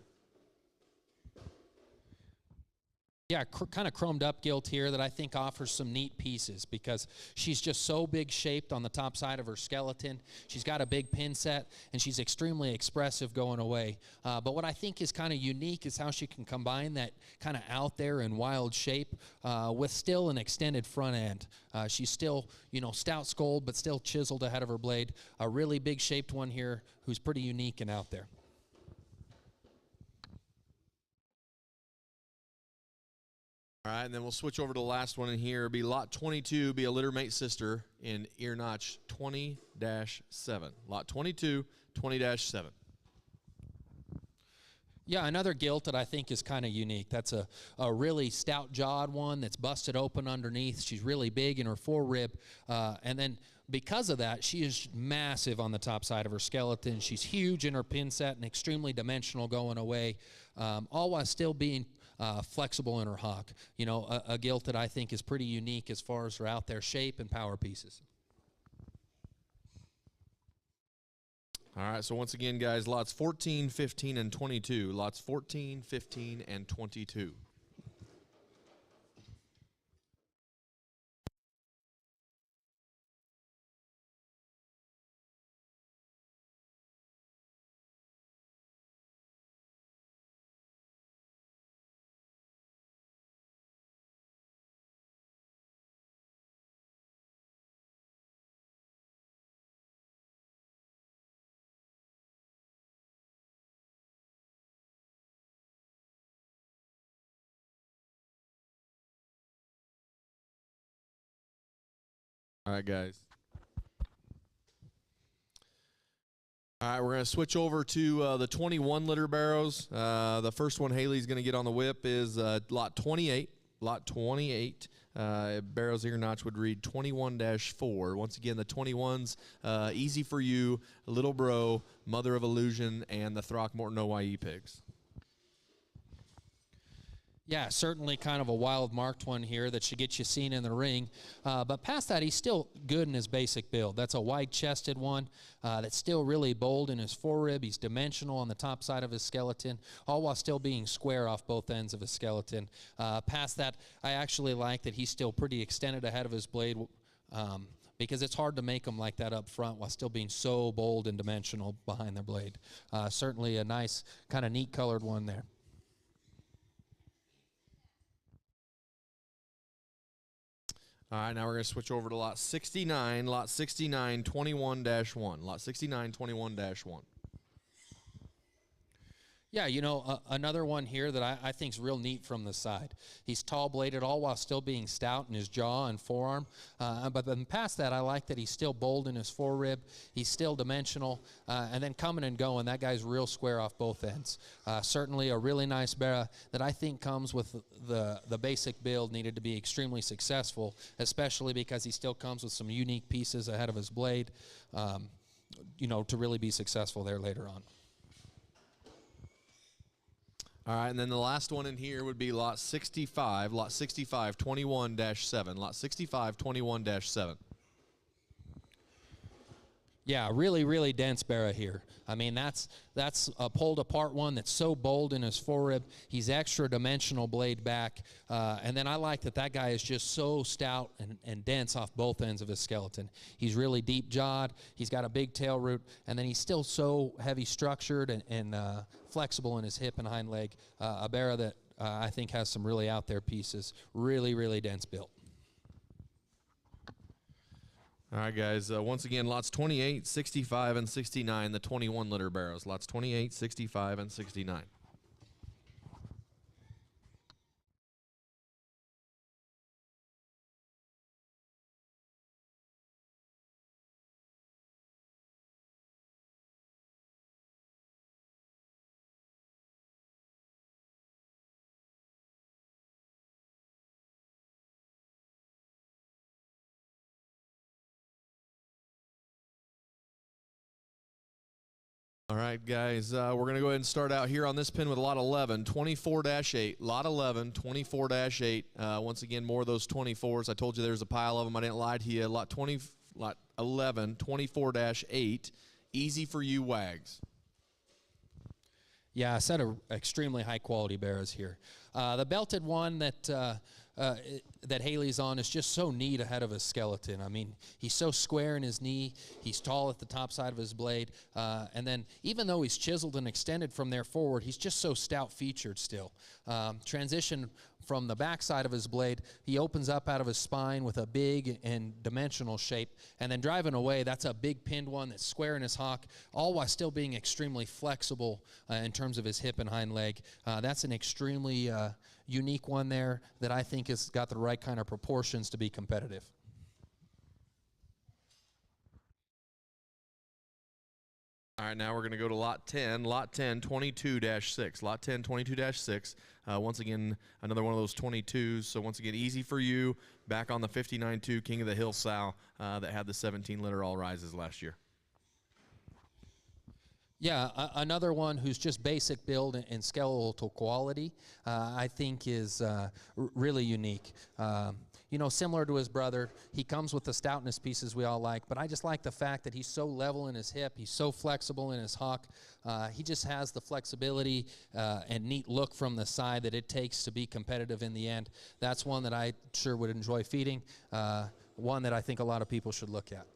Yeah, kind of chromed up gilt here that I think offers some neat pieces because she's just so big shaped on the top side of her skeleton. She's got a big pin set, and she's extremely expressive going away. But what I think is kind of unique is how she can combine that kind of out there and wild shape with still an extended front end. She's still, you know, stout skulled, but still chiseled ahead of her blade. A really big shaped one here who's pretty unique and out there. All right, and then we'll switch over to the last one in here. It'll be lot 22, be a littermate sister in ear notch 20-7. Lot 22, 20-7. Yeah, another gilt that I think is kind of unique. That's a really stout-jawed one that's busted open underneath. She's really big in her forerib. And then because of that, she is massive on the top side of her skeleton. She's huge in her pin set and extremely dimensional going away, all while still being flexible in her hock. You know, a gilt that I think is pretty unique as far as her out there shape and power pieces. All right, so once again, guys, lots 14, 15, and 22. Lots 14, 15, and 22. All right, guys. All right, we're going to switch over to the 21-liter barrows. The first one Haley's going to get on the whip is lot 28. Lot 28. Barrow's ear notch would read 21-4. Once again, the 21s, Easy for You, Little Bro, Mother of Illusion, and the Throckmorton OYE pigs. Yeah, certainly kind of a wild marked one here that should get you seen in the ring. But past that, he's still good in his basic build. That's a wide-chested one that's still really bold in his forerib. He's dimensional on the top side of his skeleton, all while still being square off both ends of his skeleton. Past that, I actually like that he's still pretty extended ahead of his blade because it's hard to make them like that up front while still being so bold and dimensional behind their blade. Certainly a nice, kind of neat colored one there. All right, now we're going to switch over to lot 69, lot 69, 21-1. Lot 69, 21-1. Yeah, you know, another one here that I think is real neat from the side. He's tall-bladed, all while still being stout in his jaw and forearm. But then past that, I like that he's still bold in his forerib. He's still dimensional. And then coming and going, that guy's real square off both ends. Certainly a really nice barra that I think comes with the basic build needed to be extremely successful, especially because he still comes with some unique pieces ahead of his blade, you know, to really be successful there later on. All right, and then the last one in here would be lot 65, 21-7. Lot 65, 21-7. Yeah, really, really dense barrow here. I mean, that's a pulled apart one that's so bold in his forerib. He's extra dimensional blade back. And then I like that guy is just so stout and dense off both ends of his skeleton. He's really deep jawed. He's got a big tail root. And then he's still so heavy structured and flexible in his hip and hind leg. A barrow that I think has some really out there pieces. Really, really dense built. All right, guys. Once again, lots 28, 65, and 69, the 21-liter barrows. Lots 28, 65, and 69. All right, guys, we're going to go ahead and start out here on this pin with lot 11, 24-8. Lot 11, 24-8. Once again, more of those 24s. I told you there's a pile of them. I didn't lie to you. Lot 11, 24-8. Easy for you, Wags. Yeah, a set of extremely high-quality barrows here. The belted one that Haley's on is just so neat ahead of his skeleton. I mean, he's so square in his knee. He's tall at the top side of his blade. And then even though he's chiseled and extended from there forward, he's just so stout-featured still. Transition from the back side of his blade, he opens up out of his spine with a big and dimensional shape. And then driving away, that's a big pinned one that's square in his hock, all while still being extremely flexible in terms of his hip and hind leg. That's an extremely unique one there that I think has got the right kind of proportions to be competitive. All right, now we're going to go to lot 10, 22-6. Lot 10, 22-6. Once again, another one of those 22s. So once again, easy for you. Back on the 59.2 King of the Hill sow that had the 17-liter all rises last year. Yeah, another one who's just basic build and skeletal quality, I think is really unique. You know, similar to his brother, he comes with the stoutness pieces we all like, but I just like the fact that he's so level in his hip, he's so flexible in his hock. He just has the flexibility and neat look from the side that it takes to be competitive in the end. That's one that I sure would enjoy feeding, one that I think a lot of people should look at.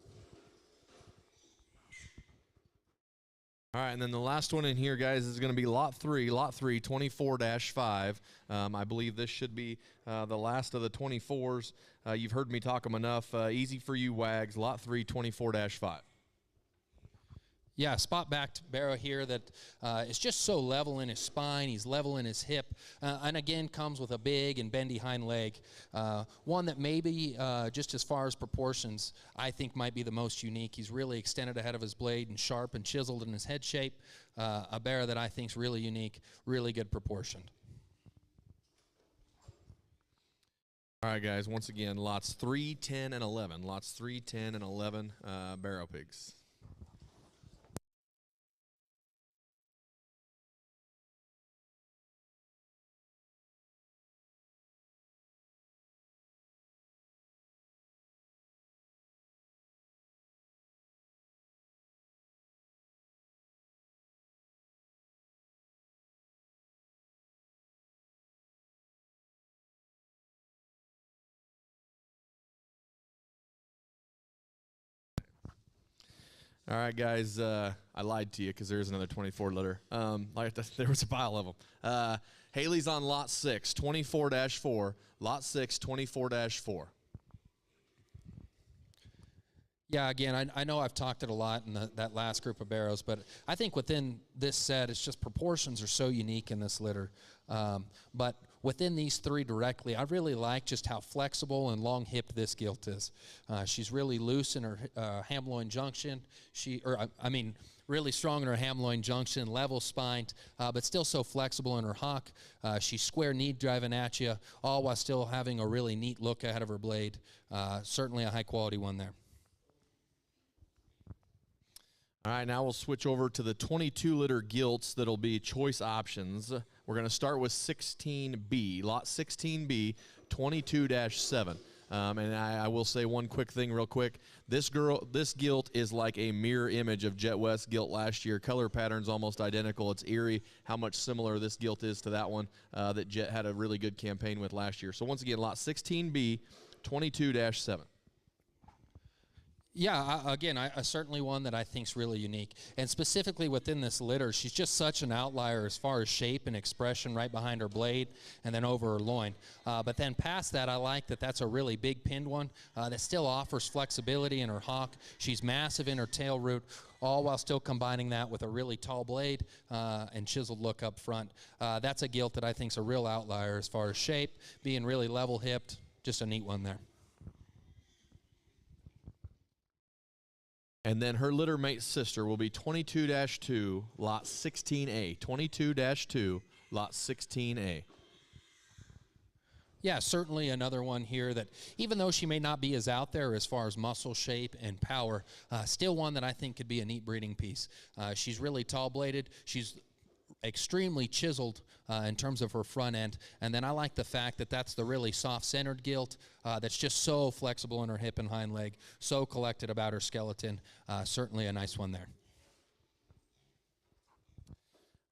All right, and then the last one in here, guys, is going to be lot 3, 24-5. I believe this should be the last of the 24s. You've heard me talk them enough. Easy for you, Wags, lot 3, 24-5. Yeah, spot-backed barrow here that is just so level in his spine. He's level in his hip, and again comes with a big and bendy hind leg. One that maybe, just as far as proportions, I think might be the most unique. He's really extended ahead of his blade and sharp and chiseled in his head shape. A barrow that I think is really unique, really good proportioned. All right, guys, once again, lots 3, 10, and 11. Lots 3, 10, and 11 barrow pigs. All right, guys, I lied to you because there's another 24-liter. There was a pile of them. Haley's on lot 6, 24-4. Lot 6, 24-4. Yeah, again, I know I've talked it a lot in that last group of barrows, but I think within this set, it's just proportions are so unique in this litter. But within these three directly, I really like just how flexible and long-hipped this gilt is. She's really loose in her ham-loin junction. Really strong in her ham-loin junction, level spined, but still so flexible in her hock. She's square knee driving at you, all while still having a really neat look ahead of her blade. Certainly a high-quality one there. All right, now we'll switch over to the 22-liter gilts that'll be choice options. We're going to start with 16B, lot 16B, 22-7. And I will say one quick thing real quick. This gilt is like a mirror image of Jet West gilt last year. Color pattern's almost identical. It's eerie how much similar this gilt is to that one that Jet had a really good campaign with last year. So once again, lot 16B, 22-7. Yeah, again, certainly one that I think is really unique. And specifically within this litter, she's just such an outlier as far as shape and expression right behind her blade and then over her loin. But then past that, I like that that's a really big pinned one that still offers flexibility in her hock. She's massive in her tail root, all while still combining that with a really tall blade and chiseled look up front. That's a gilt that I think is a real outlier as far as shape, being really level-hipped. Just a neat one there. And then her littermate sister will be 22-2, lot 16A. 22-2, lot 16A. Yeah, certainly another one here that, even though she may not be as out there as far as muscle shape and power, still one that I think could be a neat breeding piece. She's really tall-bladed. She's extremely chiseled in terms of her front end, and then I like the fact that that's the really soft-centered gilt that's just so flexible in her hip and hind leg, so collected about her skeleton. Certainly a nice one there.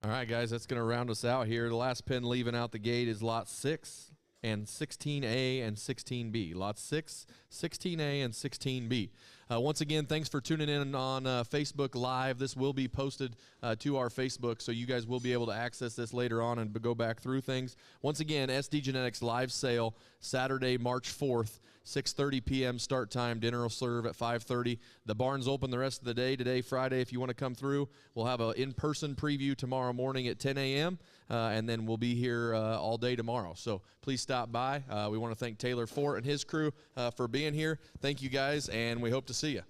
All right, guys, that's going to round us out here. The last pin leaving out the gate is lot 6 and 16A and 16B. Lot 6, 16A, and 16B. Once again, thanks for tuning in on Facebook Live. This will be posted to our Facebook, so you guys will be able to access this later on and go back through things. Once again, SD Genetics live sale Saturday, March 4th, 6:30 p.m. start time. Dinner will serve at 5:30. The barn's open the rest of the day. Today, Friday, if you want to come through, we'll have an in-person preview tomorrow morning at 10 a.m., and then we'll be here all day tomorrow. So please stop by. We want to thank Taylor Fort and his crew for being here. Thank you, guys, and we hope to see you.